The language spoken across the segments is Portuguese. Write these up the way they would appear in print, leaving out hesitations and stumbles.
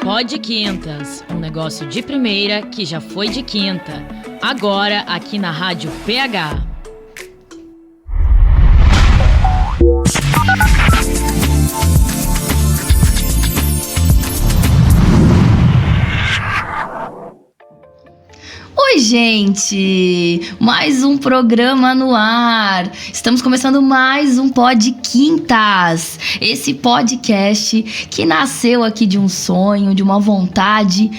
Pod Quintas, um negócio de primeira que já foi de quinta. Agora aqui na Rádio PH. Oi, gente! Mais um programa no ar. Estamos começando mais um Pod Quintas. Esse podcast que nasceu aqui de um sonho, de uma vontade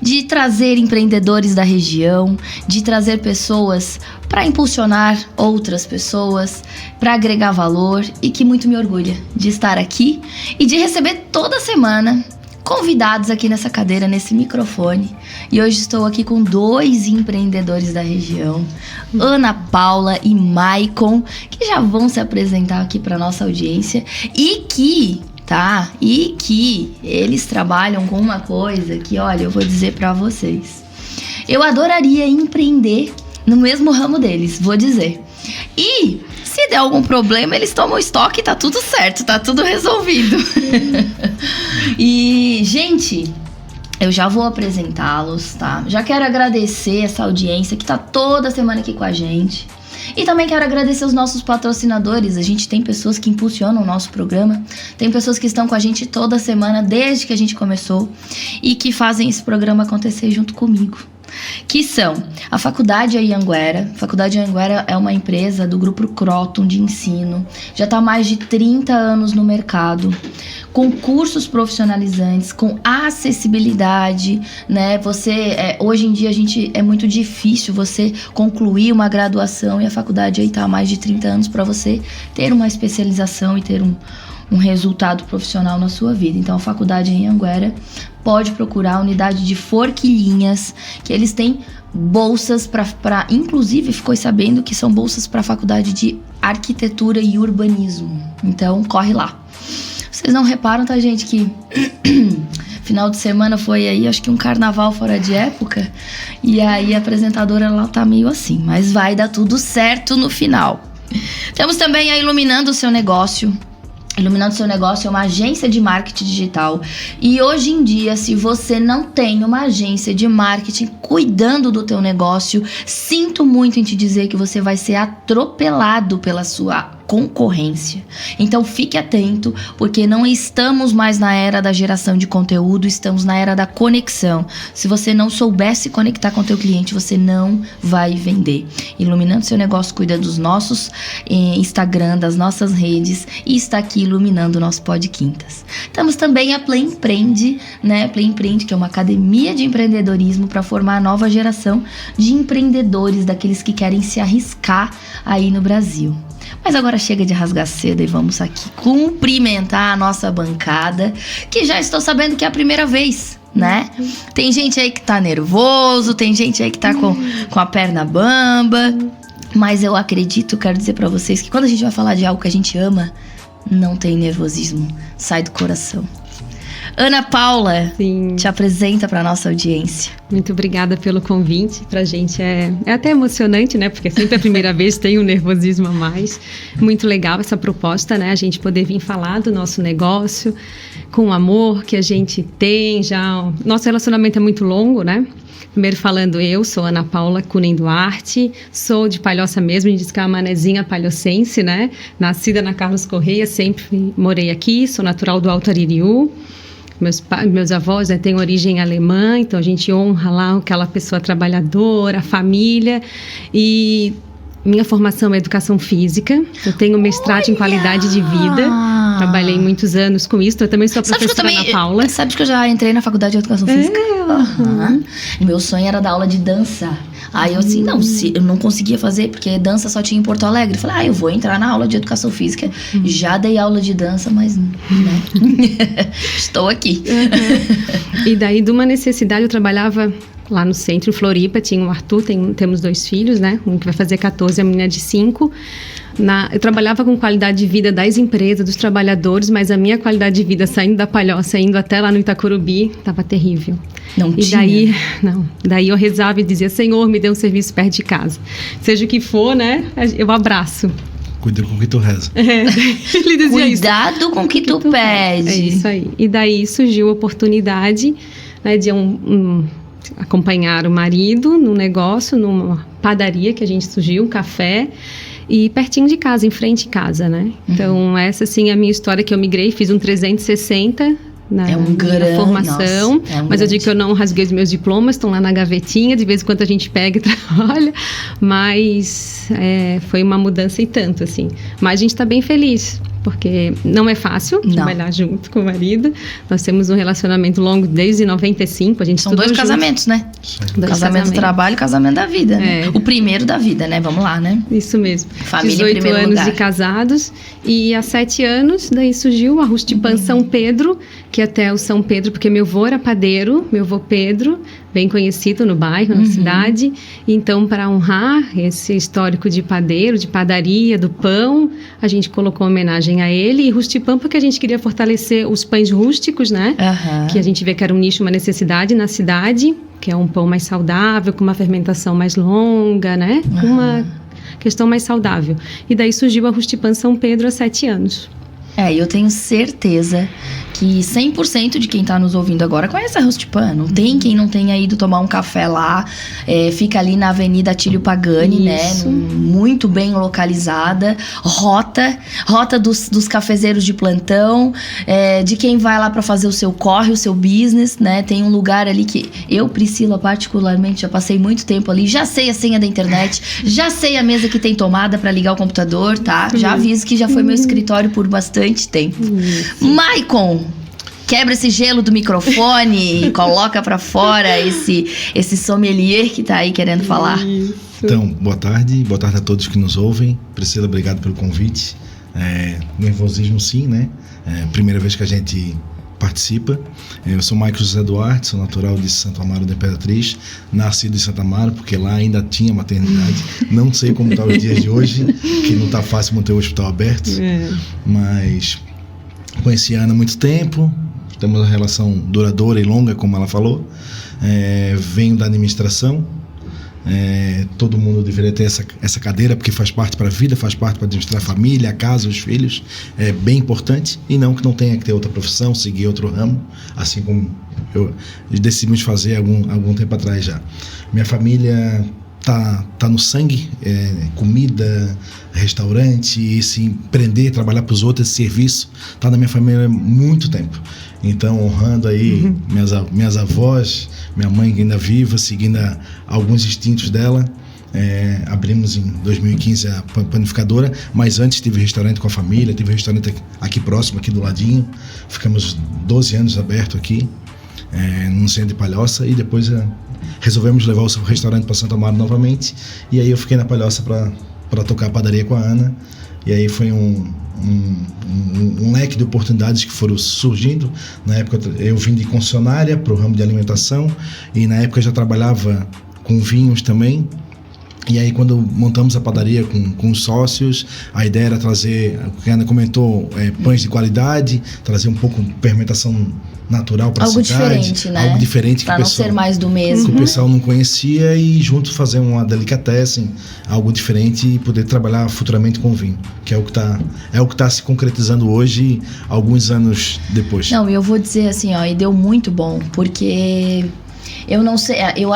de trazer empreendedores da região, de trazer pessoas para impulsionar outras pessoas, para agregar valor e que muito me orgulha de estar aqui e de receber toda semana convidados aqui nessa cadeira, nesse microfone. E hoje estou aqui com 2 empreendedores da região, Ana Paula e Maicon, que já vão se apresentar aqui para nossa audiência e que eles trabalham com uma coisa que, olha, eu vou dizer para vocês. Eu adoraria empreender no mesmo ramo deles, vou dizer. E se der algum problema, eles tomam estoque e tá tudo certo, tá tudo resolvido. E, gente, eu já vou apresentá-los, tá? Já quero agradecer essa audiência que tá toda semana aqui com a gente. E também quero agradecer os nossos patrocinadores. A gente tem pessoas que impulsionam o nosso programa. Tem pessoas que estão com a gente toda semana, desde que a gente começou. E que fazem esse programa acontecer junto comigo. Que são a Faculdade Anhanguera. A Faculdade Anhanguera é uma empresa do Grupo Croton de ensino. Já está há mais de 30 anos no mercado, com cursos profissionalizantes, com acessibilidade, né? Hoje em dia é muito difícil você concluir uma graduação e a faculdade aí está há mais de 30 anos para você ter uma especialização e ter um resultado profissional na sua vida. Então a Faculdade Anhanguera pode procurar a unidade de Forquilhinhas, que eles têm bolsas para inclusive ficou sabendo que são bolsas para a Faculdade de Arquitetura e Urbanismo. Então corre lá. Vocês não reparam, tá, gente, que final de semana foi aí, acho que um carnaval fora de época, e aí a apresentadora ela tá meio assim, mas vai dar tudo certo no final. Temos também a Iluminando o Seu Negócio. Iluminando Seu Negócio é uma agência de marketing digital. E hoje em dia, se você não tem uma agência de marketing cuidando do teu negócio, sinto muito em te dizer que você vai ser atropelado pela sua concorrência. Então fique atento, porque não estamos mais na era da geração de conteúdo, estamos na era da conexão. Se você não souber se conectar com o teu cliente, você não vai vender. Iluminando Seu Negócio cuida dos nossos Instagram, das nossas redes, e está aqui iluminando o nosso Pod Quintas. Temos também a Play Empreende, né? Play Empreende, que é uma academia de empreendedorismo para formar a nova geração de empreendedores, daqueles que querem se arriscar aí no Brasil. Mas agora chega de rasgar seda e vamos aqui cumprimentar a nossa bancada, que já estou sabendo que é a primeira vez, né? Tem gente aí que tá nervoso, tem gente aí que tá com a perna bamba, mas eu acredito, quero dizer pra vocês que quando a gente vai falar de algo que a gente ama, não tem nervosismo, sai do coração. Ana Paula, sim, te apresenta para nossa audiência. Muito obrigada pelo convite. Pra gente é até emocionante, né? Porque sempre a primeira vez tem um nervosismo a mais. Muito legal essa proposta, né? A gente poder vir falar do nosso negócio com o amor que a gente tem já. Nosso relacionamento é muito longo, né? Primeiro falando, eu sou Ana Paula Cunha Duarte, sou de Palhoça mesmo, diz que é uma manezinha palhocense, né? Nascida na Carlos Correia, sempre morei aqui, sou natural do Alto Aririú. Meus avós têm origem alemã, então a gente honra lá aquela pessoa trabalhadora, a família. E minha formação é educação física, eu tenho mestrado em qualidade de vida, trabalhei muitos anos com isso, eu também sou professora Ana Paula. Sabe que eu já entrei na faculdade de educação física? Meu sonho era dar aula de dança. Aí eu assim, eu não conseguia fazer, porque dança só tinha em Porto Alegre. Eu falei, eu vou entrar na aula de educação física. Já dei aula de dança, mas né? Estou aqui. E daí, de uma necessidade, eu trabalhava lá no centro, em Floripa, tinha o Arthur, temos 2 filhos, né? Um que vai fazer 14 e a menina de 5. Eu trabalhava com qualidade de vida das empresas, dos trabalhadores, mas a minha qualidade de vida saindo da Palhoça, indo até lá no Itacurubi, estava terrível. Daí eu rezava e dizia, Senhor, me dê um serviço perto de casa. Seja o que for, né? Eu abraço. Cuida com o que tu reza. Ele dizia Cuidado isso. com o que tu pede. É isso aí. E daí surgiu a oportunidade, né, de acompanhar o marido no negócio, numa padaria que a gente surgiu, um café, e pertinho de casa, em frente de casa, né? Então, essa, assim, é a minha história, que eu migrei, fiz um 360 na minha formação, mas eu digo que eu não rasguei os meus diplomas, estão lá na gavetinha, de vez em quando a gente pega e trabalha, mas foi uma mudança e tanto, assim. Mas a gente está bem feliz, porque não é fácil trabalhar junto com o marido. Nós temos um relacionamento longo desde 95, a gente São 2 casamentos, né? Casamento do trabalho e casamento da vida, né? O primeiro da vida, né? Vamos lá, né? Isso mesmo. Família 18 em primeiro anos lugar. de casados, e há 7 anos, daí surgiu a Rustipan São Pedro, que até o São Pedro, porque meu avô era padeiro, meu avô Pedro, bem conhecido no bairro, na cidade. Então, para honrar esse histórico de padeiro, de padaria, do pão, a gente colocou homenagem a ele. E Rustipan, porque a gente queria fortalecer os pães rústicos, né? Que a gente vê que era um nicho, uma necessidade na cidade, que é um pão mais saudável, com uma fermentação mais longa, né? Com uma questão mais saudável. E daí surgiu a Rustipan São Pedro há 7 anos. Eu tenho certeza que 100% de quem tá nos ouvindo agora conhece a Rustipan. Não tem quem não tenha ido tomar um café lá. Fica ali na Avenida Atílio Pagani, né? Muito bem localizada. Rota dos cafezeiros de plantão, de quem vai lá para fazer o seu corre, o seu business, né? Tem um lugar ali que eu, Priscila, particularmente, já passei muito tempo ali. Já sei a senha da internet, já sei a mesa que tem tomada para ligar o computador, tá? Já aviso que já foi meu escritório por bastante tempo. Maicon, quebra esse gelo do microfone e coloca pra fora esse sommelier que tá aí querendo falar. Então, boa tarde a todos que nos ouvem. Priscila, obrigado pelo convite. Nervosismo sim, né? Primeira vez que a gente participa. Eu sou Maicon José Duarte, sou natural de Santo Amaro da Imperatriz, nascido em Santo Amaro, porque lá ainda tinha maternidade. Não sei como tá os dias de hoje, que não tá fácil manter o hospital aberto, mas conheci a Ana há muito tempo, temos uma relação duradoura e longa, como ela falou. Venho da administração. Todo mundo deveria ter essa cadeira, porque faz parte para a vida, faz parte para administrar a família, a casa, os filhos. É bem importante, e não que não tenha que ter outra profissão, seguir outro ramo, assim como eu decidimos fazer algum tempo atrás já. Minha família tá no sangue, comida, restaurante, e se empreender, trabalhar para os outros, esse serviço, tá na minha família há muito tempo. Então, honrando aí minhas avós, minha mãe ainda viva, seguindo alguns instintos dela. Abrimos em 2015 a panificadora, mas antes tive restaurante com a família, tive restaurante aqui próximo, aqui do ladinho. Ficamos 12 anos aberto aqui, no centro de Palhoça, e depois resolvemos levar o restaurante para Santo Amaro novamente, e aí eu fiquei na Palhoça para tocar a padaria com a Ana. E aí foi um leque de oportunidades que foram surgindo. Na época eu vim de concessionária para o ramo de alimentação, e na época eu já trabalhava com vinhos também. E aí, quando montamos a padaria com os sócios, a ideia era trazer, o que a Ana comentou, pães de qualidade, trazer um pouco de fermentação natural para a cidade. Algo diferente, né? Algo diferente para não ser mais do mesmo. Que o pessoal não conhecia, e junto fazer uma delicatessen, algo diferente, e poder trabalhar futuramente com vinho, que é o que tá se concretizando hoje, alguns anos depois. Não, eu vou dizer assim, e deu muito bom, porque eu não sei, eu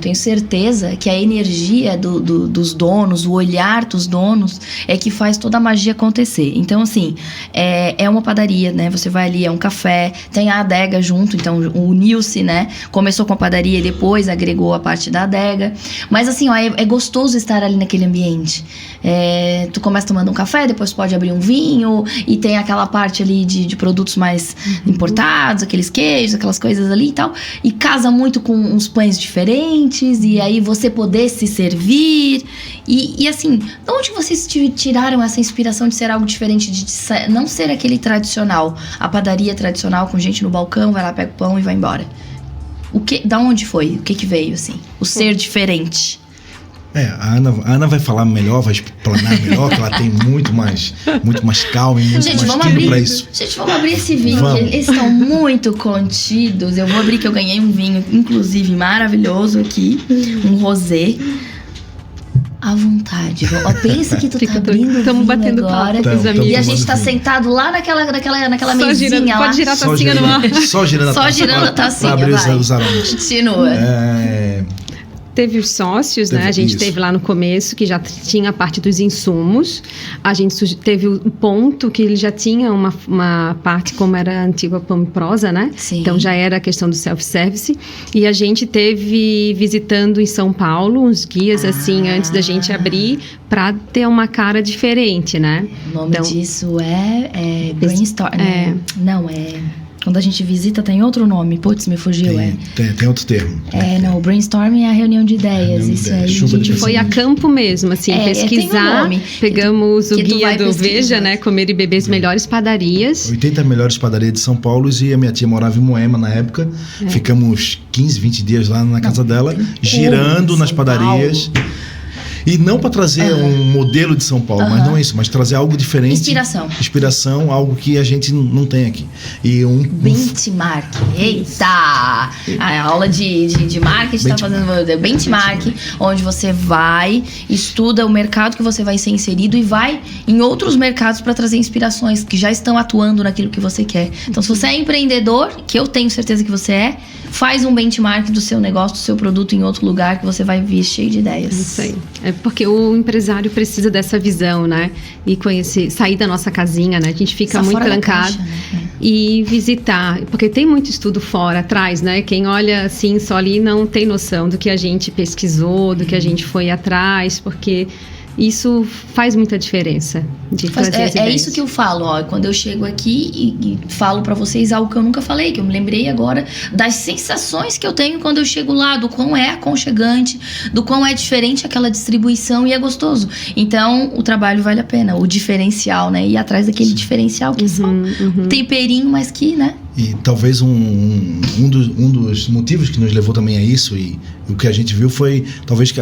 tenho certeza que a energia dos donos, o olhar dos donos é que faz toda a magia acontecer. Então, assim, é uma padaria, né? Você vai ali, é um café, tem a adega junto, então o Nilce, né? Começou com a padaria e depois agregou a parte da adega. Mas, assim, é gostoso estar ali naquele ambiente. Tu começa tomando um café, depois pode abrir um vinho, e tem aquela parte ali de produtos mais importados, aqueles queijos, aquelas coisas ali e tal. E casa muito com uns pães diferentes, e aí você poder se servir. E assim, de onde vocês tiraram essa inspiração de ser algo diferente, de não ser aquele tradicional, a padaria tradicional com gente no balcão, vai lá, pega o pão e vai embora? Da onde foi? O que veio, assim? O ser diferente. A Ana vai falar melhor, vai explanar melhor, que ela tem muito mais calma e muito mais tempo para isso. Gente, vamos abrir esse vinho, que eles estão muito contidos. Eu vou abrir, que eu ganhei um vinho, inclusive, maravilhoso aqui, um rosé. à vontade. Ó, pensa que tu tá abrindo Estamos batendo agora. papo com os amigos. E a gente tá sentado lá naquela Só mesinha girando, lá. pode girar a tacinha no ar. Só girando a Só taça girando a pra tacinha, abrir vai. os aromas. Continua. Teve os sócios, né? A gente Isso. teve lá no começo, que já tinha a parte dos insumos. A gente teve o ponto que ele já tinha uma parte, como era a antiga Prosa, né? Sim. Então já era a questão do self-service. E a gente teve visitando em São Paulo uns guias, assim, antes da gente abrir, para ter uma cara diferente, né? O nome disso é brainstorm. Não, é... Quando a gente visita tem outro nome. Putz, me fugiu. Tem outro termo. Não, o brainstorming é a reunião de ideias. Isso aí. Chuva de Foi a campo mesmo, assim, pesquisar. tem um nome. Pegamos o que tu guia vai do pesquisar. Veja, né? Comer e beber as melhores padarias. 80 melhores padarias de São Paulo, e a minha tia morava em Moema na época. Ficamos 15, 20 dias lá na casa dela, girando nas padarias. E não para trazer um modelo de São Paulo, mas não é isso, mas trazer algo diferente. Inspiração, algo que a gente não tem aqui. E benchmark. Eita! A aula de marketing está fazendo benchmark, onde você vai, estuda o mercado que você vai ser inserido e vai em outros mercados para trazer inspirações que já estão atuando naquilo que você quer. Então, se você é empreendedor, que eu tenho certeza que você faz um benchmark do seu negócio, do seu produto em outro lugar, que você vai vir cheio de ideias. Isso aí. Porque o empresário precisa dessa visão, né? E conhecer, sair da nossa casinha, né? A gente fica muito trancado. E visitar, porque tem muito estudo fora, atrás, né? Quem olha assim, só ali não tem noção do que a gente pesquisou, do que a gente foi atrás, porque isso faz muita diferença de trazer as ideias. É isso que eu falo, ó, quando eu chego aqui e falo pra vocês algo que eu nunca falei, que eu me lembrei agora das sensações que eu tenho quando eu chego lá, do quão é aconchegante, do quão é diferente aquela distribuição e é gostoso. Então, o trabalho vale a pena, o diferencial, né? Ir atrás daquele diferencial que só temperinho, mas que, né? E talvez um dos motivos que nos levou também a isso, e o que a gente viu foi, talvez que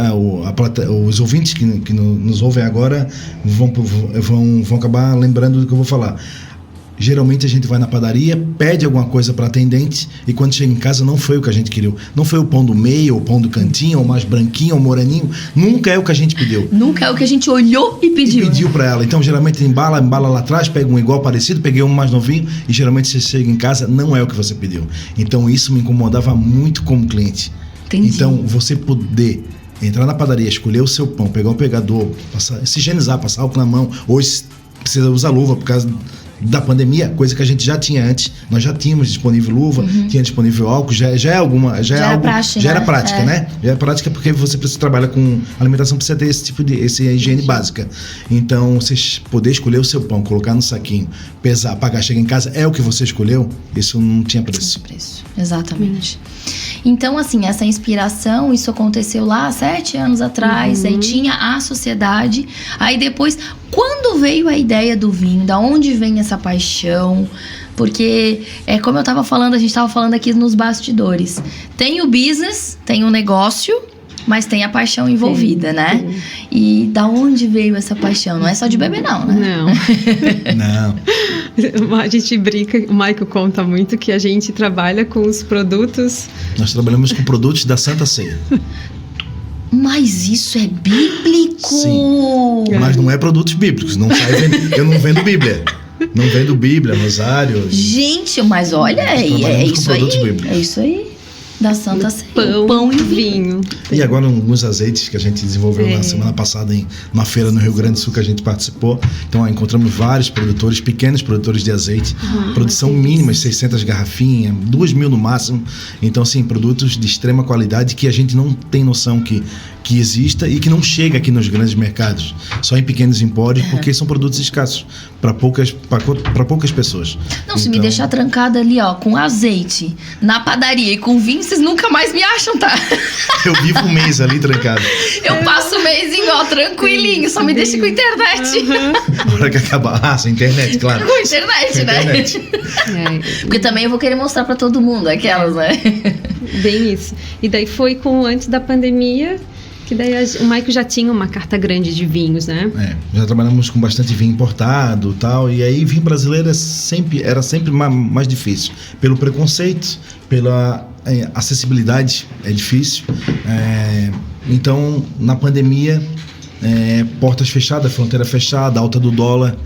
os ouvintes que nos ouvem agora vão acabar lembrando do que eu vou falar. Geralmente a gente vai na padaria, pede alguma coisa para atendente e quando chega em casa não foi o que a gente queria. Não foi o pão do meio, ou o pão do cantinho, ou mais branquinho, ou moreninho. Nunca é o que a gente pediu. Nunca é o que a gente olhou e pediu. E pediu para ela. Então geralmente embala lá atrás, pega um igual parecido, peguei um mais novinho e geralmente você chega em casa, não é o que você pediu. Então isso me incomodava muito como cliente. Entendi. Então você poder entrar na padaria, escolher o seu pão, pegar o pegador, se higienizar, passar álcool na mão, hoje precisa usar luva por causa da pandemia, coisa que a gente já tinha antes. Nós já tínhamos disponível luva, tinha disponível álcool, já é alguma, já é algo, prática, já né? era prática, né? Já é prática porque você precisa trabalhar com alimentação, precisa ter esse tipo de higiene básica. Então, você poder escolher o seu pão, colocar no saquinho, pesar, pagar, chegar em casa, é o que você escolheu, isso não tinha preço. Exatamente. Então, assim, essa inspiração, isso aconteceu lá 7 anos atrás, aí tinha a sociedade, aí depois, quando veio a ideia do vinho, da onde vem essa paixão? Porque, como eu tava falando, a gente tava falando aqui nos bastidores, tem o business, tem o negócio, mas tem a paixão envolvida, né? E da onde veio essa paixão? Não é só de beber, não, né? Não. A gente brinca, o Michael conta muito que a gente trabalha com os produtos... Nós trabalhamos com produtos da Santa Ceia. Mas isso é bíblico! Sim, mas não é produtos bíblicos. Eu não vendo Bíblia. Não vendo Bíblia, rosário. Gente, mas olha, é isso aí. É isso aí. Da Santa Ceia. Pão e vinho. E agora alguns azeites que a gente desenvolveu na semana passada numa feira no Rio Grande do Sul que a gente participou. Então encontramos vários produtores, pequenos produtores de azeite. Produção mínima, 600 garrafinhas, 2.000 no máximo. Então assim, produtos de extrema qualidade que a gente não tem noção que exista e que não chega aqui nos grandes mercados. Só em pequenos empórios, porque são produtos escassos para poucas pessoas. Não, se me deixar trancada ali, ó, com azeite, na padaria e com vinho, vocês nunca mais me acham, tá? Eu vivo um mês ali trancado. Eu passo o mêsinho, ó, tranquilinho, só me deixa com internet. Na hora que acabar. Sem internet, claro. Com internet, né? Porque também eu vou querer mostrar pra todo mundo, aquelas, né? Bem isso. E daí foi antes da pandemia, que daí o Michael já tinha uma carta grande de vinhos, né? Já trabalhamos com bastante vinho importado e tal, e aí vinho brasileiro era sempre mais difícil. Pelo preconceito, pela acessibilidade, é difícil. Então, na pandemia, portas fechadas, fronteira fechada, alta do dólar,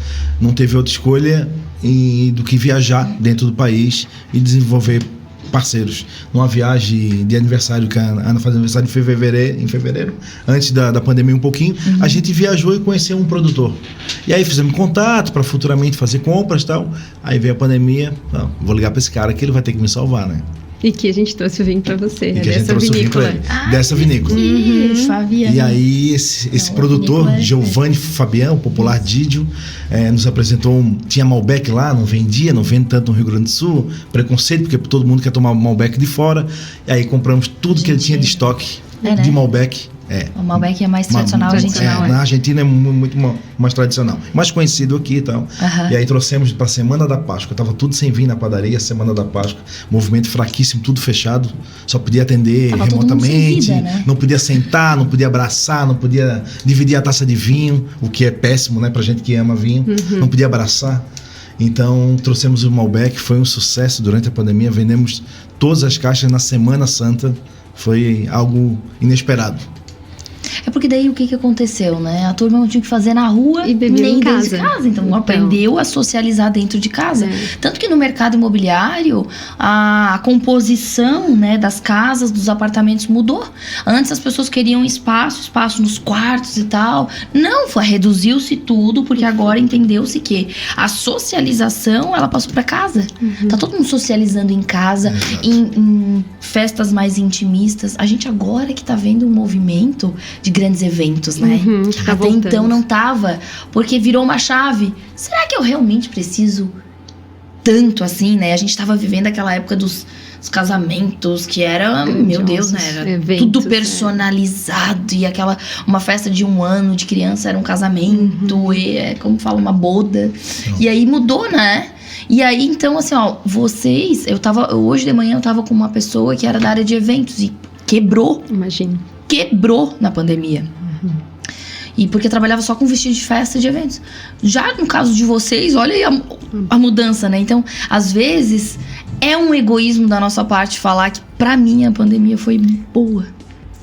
não teve outra escolha do que viajar dentro do país e desenvolver parceiros. Numa viagem de aniversário, que a Ana faz aniversário em fevereiro, antes da pandemia um pouquinho, a gente viajou e conheceu um produtor. E aí fizemos contato para futuramente fazer compras e tal. Aí veio a pandemia, vou ligar para esse cara que ele vai ter que me salvar, né? E que a gente trouxe o vinho para você, e que a gente trouxe vinícola. O vinho pra ele, dessa vinícola. Fabiano. E aí esse produtor, Giovanni Fabiano, popular Didio, nos apresentou, tinha Malbec lá, não vendia, não vende tanto no Rio Grande do Sul, preconceito, porque todo mundo quer tomar Malbec de fora. E aí compramos tudo que ele tinha de estoque de Malbec. O Malbec é mais tradicional argentino. Na Argentina é muito mais tradicional, mais conhecido aqui e tal. E aí trouxemos para a Semana da Páscoa, tava tudo sem vinho na padaria, Semana da Páscoa, movimento fraquíssimo, tudo fechado, só podia atender remotamente, vida, né? Não podia sentar, não podia abraçar, não podia dividir a taça de vinho, o que é péssimo, né, pra gente que ama vinho, não podia abraçar. Então trouxemos o Malbec, foi um sucesso durante a pandemia, vendemos todas as caixas na Semana Santa, foi algo inesperado. É porque daí o que aconteceu, né? A turma não tinha que fazer na rua e bebia nem em dentro de casa. Então aprendeu a socializar dentro de casa. Tanto que no mercado imobiliário, a composição, né, das casas, dos apartamentos mudou. Antes as pessoas queriam espaço nos quartos e tal. Não, reduziu-se tudo, porque agora entendeu-se que a socialização, ela passou para casa. Tá todo mundo socializando em casa, em festas mais intimistas. A gente agora que tá vendo um movimento de grandes eventos, né? Tá Até voltando. então não tava, porque virou uma chave. Será que eu realmente preciso tanto assim, né? A gente tava vivendo aquela época dos casamentos, que era, meu Deus, né? Era eventos, tudo personalizado. E uma festa de 1 ano de criança era um casamento, e como fala, uma boda. E aí mudou, né? E aí, então, assim, hoje de manhã eu tava com uma pessoa que era da área de eventos e quebrou. Imagina. Quebrou na pandemia. E porque trabalhava só com vestido de festa e de eventos. Já no caso de vocês, olha aí a mudança, né? Então, às vezes, é um egoísmo da nossa parte falar que, pra mim, a pandemia foi boa.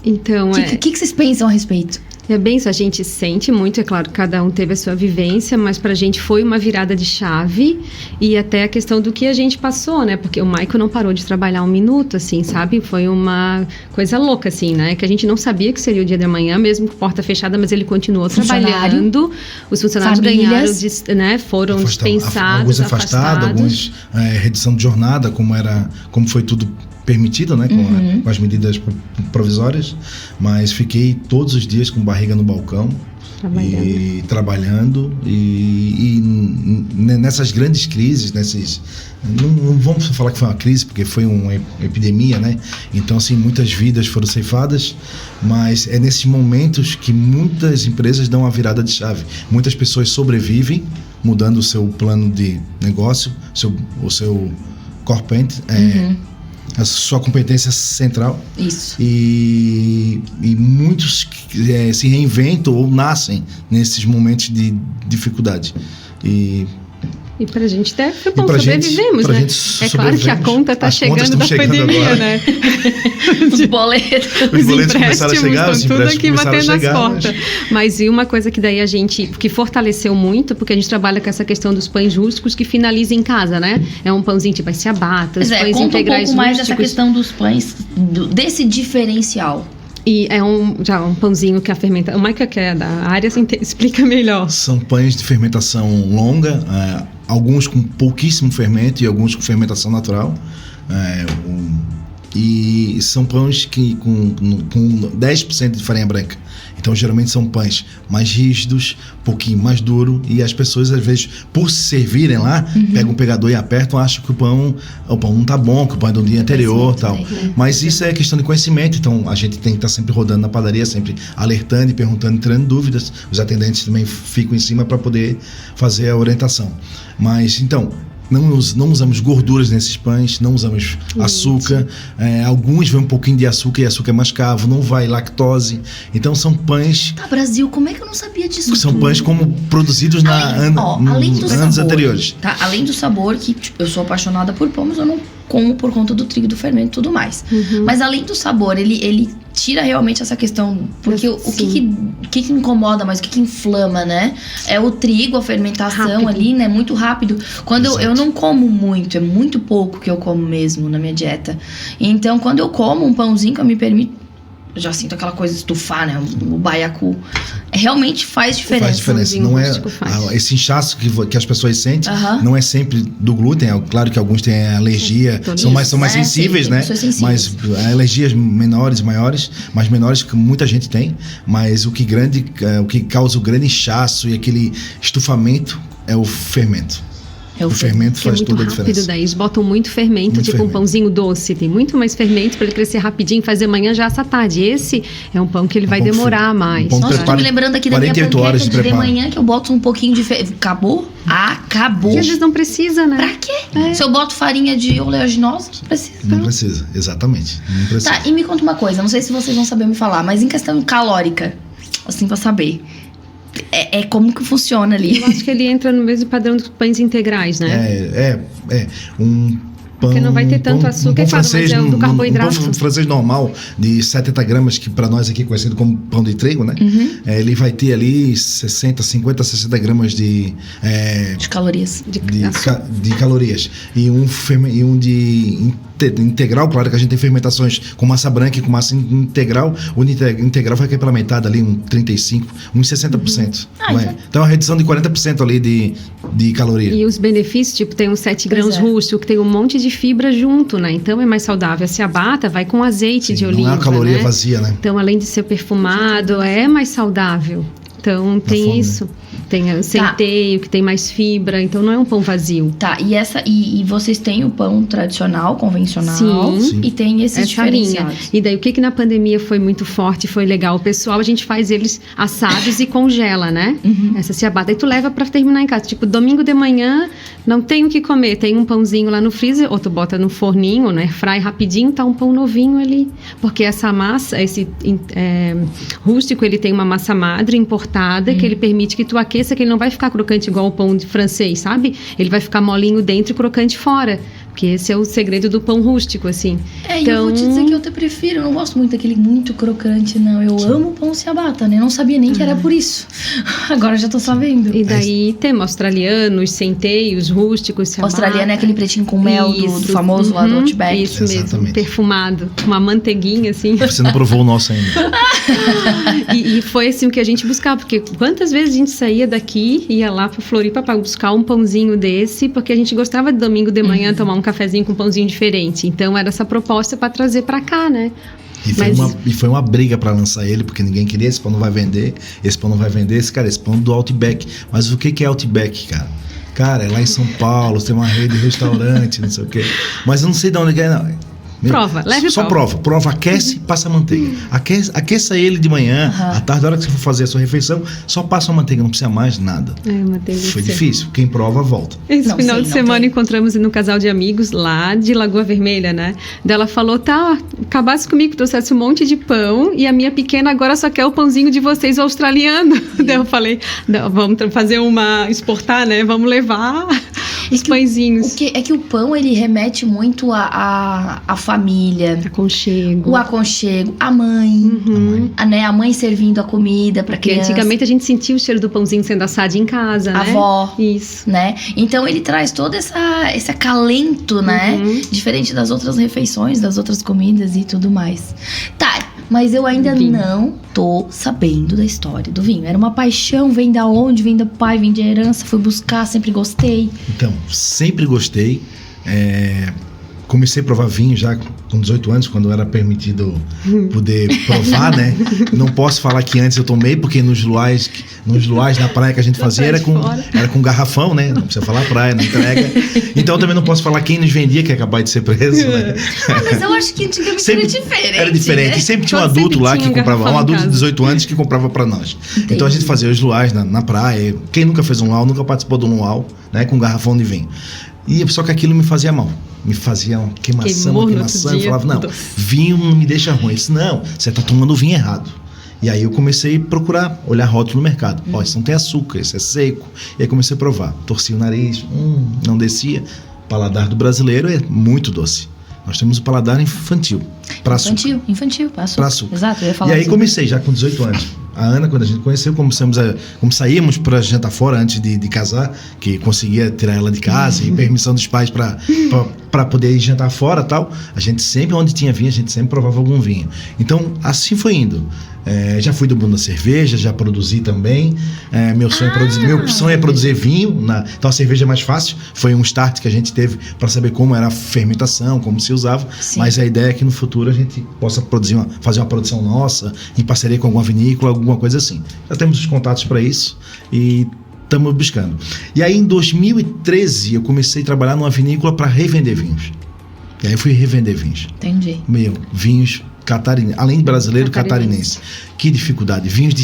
Então, O que vocês pensam a respeito? É bem isso, a gente sente muito, é claro, cada um teve a sua vivência, mas pra gente foi uma virada de chave e até a questão do que a gente passou, né? Porque o Michael não parou de trabalhar um minuto, assim, sabe? Foi uma coisa louca, assim, né? Que a gente não sabia que seria o dia de amanhã, mesmo com porta fechada, mas ele continuou trabalhando. Os funcionários ganharam, né? Foram dispensados, alguns afastados, alguns redução de jornada, como foi tudo permitido, né, com as medidas provisórias, mas fiquei todos os dias com barriga no balcão trabalhando e nessas grandes crises, não vamos falar que foi uma crise, porque foi uma epidemia, né? Então, assim, muitas vidas foram ceifadas, mas é nesses momentos que muitas empresas dão a virada de chave. Muitas pessoas sobrevivem, mudando o seu plano de negócio, o seu core paint, a sua competência central. Isso. E muitos se reinventam ou nascem nesses momentos de dificuldade. E pra gente até foi bom, sobrevivemos, né? É claro que a conta tá chegando da pandemia, agora, né? Os boletos. Os boletos começaram a chegar, estão tudo aqui batendo as portas. Mas e uma coisa que daí a gente, que fortaleceu muito, porque a gente trabalha com essa questão dos pães rústicos que finaliza em casa, né? É um pãozinho tipo ciabatta, os pães integrais um pouco mais rústicos. dessa questão dos pães, desse diferencial. E é um pãozinho que a fermentação... O Michael, que é da área, explica melhor. São pães de fermentação longa, alguns com pouquíssimo fermento e alguns com fermentação natural. E são pães com 10% de farinha branca. Então, geralmente são pães mais rígidos, um pouquinho mais duro, e as pessoas, às vezes, por se servirem lá, pegam um pegador e apertam, acham que o pão não tá bom, que o pão é do dia anterior e tal. Mas isso é questão de conhecimento, então a gente tem que estar sempre rodando na padaria, sempre alertando e perguntando, tirando dúvidas. Os atendentes também ficam em cima para poder fazer a orientação. Mas, então... Não usamos gorduras nesses pães, não usamos açúcar. Alguns vão um pouquinho de açúcar e açúcar é mascavo, não vai lactose. Então são pães... Brasil, como é que eu não sabia disso? São pães como produzidos além do anos sabor, anteriores. Tá? Além do sabor, que eu sou apaixonada por pão, mas eu não por conta do trigo, do fermento e tudo mais. Mas além do sabor, ele tira realmente essa questão, porque o que incomoda mais, o que inflama, né? É o trigo, a fermentação ali, né? Muito rápido. Quando eu não como muito, é muito pouco que eu como mesmo na minha dieta. Então, quando eu como um pãozinho que eu me permito, eu já sinto aquela coisa de estufar, né? O baiacu. Realmente faz diferença. Faz diferença. Não é esse inchaço que as pessoas sentem, não é sempre do glúten. É claro que alguns têm alergia, são mais sensíveis, né? Mas alergias menores, maiores, mas menores que muita gente tem. Mas o que causa o grande inchaço e aquele estufamento é o fermento. O fermento faz toda a diferença. Daí eles botam muito fermento, um pãozinho doce. Tem muito mais fermento para ele crescer rapidinho, fazer amanhã já essa tarde. Esse é um pão que ele vai demorar mais. Nossa, tô me lembrando aqui da minha panqueca de manhã que eu boto um pouquinho de Acabou? Acabou. E às vezes não precisa, né? Pra quê? Se eu boto farinha de oleaginosa, não precisa. Não precisa, exatamente. Não precisa. Tá, e me conta uma coisa, não sei se vocês vão saber me falar, mas em questão calórica, assim, pra saber... É como que funciona ali. Eu acho que ele entra no mesmo padrão dos pães integrais, né? Um pão... Porque não vai ter tanto açúcar, francês, mas é do carboidrato. Um pão francês normal, de 70 gramas, que para nós aqui é conhecido como pão de trigo, né? Ele vai ter ali 50, 60 gramas de calorias. De calorias. E um de integral, claro que a gente tem fermentações com massa branca e com massa integral. O integral vai cair pela metade ali, uns 35%, uns 60%. Então é uma redução de 40% ali de caloria. E os benefícios, tem uns 7 grãos rústicos, que tem um monte de fibra junto, né? Então é mais saudável. A ciabatta vai com azeite de oliva, não é uma caloria vazia, né? Então, além de ser perfumado, é mais saudável. Então, tem isso. Tem o centeio, que tem mais fibra. Então, não é um pão vazio. Tá, e vocês têm o pão tradicional, convencional. Sim. E tem esses diferenciados. E daí, o que na pandemia foi muito forte, foi legal? O pessoal, a gente faz eles assados e congela, né? Essa ciabatta. Aí tu leva pra terminar em casa. Tipo, domingo de manhã, não tem o que comer. Tem um pãozinho lá no freezer, ou tu bota no forninho, né? Fry rapidinho, tá um pão novinho ali. Porque essa massa, esse rústico, ele tem uma massa madre importada, que ele permite que tu aqueça, que ele não vai ficar crocante igual o pão de francês, sabe? Ele vai ficar molinho dentro e crocante fora. Porque esse é o segredo do pão rústico, assim. Então... eu vou te dizer que eu até prefiro. Eu não gosto muito daquele muito crocante, não. Eu amo pão ciabatta, né? Eu não sabia nem que era por isso. Agora já tô sabendo. E daí temos australianos, centeios, rústicos, ciabatta. Australiano é aquele pretinho com mel do famoso lá do Outback. Isso mesmo, perfumado. Uma manteiguinha, assim. Você não provou o nosso ainda. E foi assim o que a gente buscava. Porque quantas vezes a gente saía daqui, ia lá pro Floripa para buscar um pãozinho desse, porque a gente gostava de domingo de manhã tomar um cafezinho com um pãozinho diferente. Então era essa proposta para trazer para cá, né? E foi uma briga para lançar ele, porque ninguém queria. Esse pão não vai vender, esse pão não vai vender. Esse pão do Outback. Mas o que é Outback, cara? Cara, é lá em São Paulo, tem uma rede de restaurante, não sei o quê. Mas eu não sei de onde é, não. Prova, leve só prova, aquece, passa a manteiga. Aqueça ele de manhã, à tarde, na hora que você for fazer a sua refeição, só passa a manteiga, não precisa mais nada. Uma delícia. Foi difícil, quem prova volta. Esse final de semana encontramos no casal de amigos lá de Lagoa Vermelha, né? Daí ela falou, acabasse comigo, trouxesse um monte de pão e a minha pequena agora só quer o pãozinho de vocês australiano. Daí eu falei, vamos fazer exportar, né? Vamos levar os pãezinhos. É que o pão, ele remete muito a família, o aconchego, a mãe, a mãe servindo a comida para criança. Antigamente a gente sentia o cheiro do pãozinho sendo assado em casa, a né? avó, isso, né? Então ele traz todo esse acalento, né? Diferente das outras refeições, das outras comidas e tudo mais. Tá, mas eu ainda não tô sabendo da história do vinho. Era uma paixão, vem da onde? Vem do pai, vem de herança, fui buscar, sempre gostei. Então, sempre gostei. Comecei a provar vinho já com 18 anos, quando era permitido poder provar, né? Não posso falar que antes eu tomei, porque nos luais na praia que a gente fazia era com garrafão, né? Não precisa falar praia, não entrega. Então eu também não posso falar quem nos vendia, que é capaz de ser preso, né? Mas eu acho que antigamente era diferente. Era diferente. Né? E sempre tinha um adulto lá que comprava, um adulto de 18 anos que comprava pra nós. Entendi. Então a gente fazia os luais na praia. Quem nunca fez um luau, nunca participou de um luau, né? Com garrafão de vinho. Só que aquilo me fazia mal. Me fazia uma queimação. Eu falava, não, vinho não me deixa ruim. Eu disse, não, você tá tomando vinho errado. E aí eu comecei a procurar, olhar rótulo no mercado. Isso não tem açúcar, isso é seco. E aí comecei a provar. Torci o nariz, não descia. paladar do brasileiro é muito doce. Nós temos o paladar infantil, para açúcar. Infantil, para açúcar. Exato, eu ia falar E aí assim. comecei já com 18 anos. A Ana, quando a gente conheceu, como saíamos para jantar fora antes de casar, que conseguia tirar ela de casa e permissão dos pais para poder ir jantar fora e tal, a gente sempre, onde tinha vinho, a gente sempre provava algum vinho. Então, assim foi indo. Já fui do mundo da cerveja, já produzi também. Meu sonho é produzir vinho. Então a cerveja é mais fácil. Foi um start que a gente teve para saber como era a fermentação, como se usava. Sim. Mas a ideia é que no futuro a gente possa fazer uma produção nossa, em parceria com alguma vinícola, alguma coisa assim. Já temos os contatos para isso e estamos buscando. E aí em 2013 eu comecei a trabalhar numa vinícola para revender vinhos. E aí fui revender vinhos. Entendi. Vinhos catarinense, além de brasileiro, catarinense. Que dificuldade. Vinhos de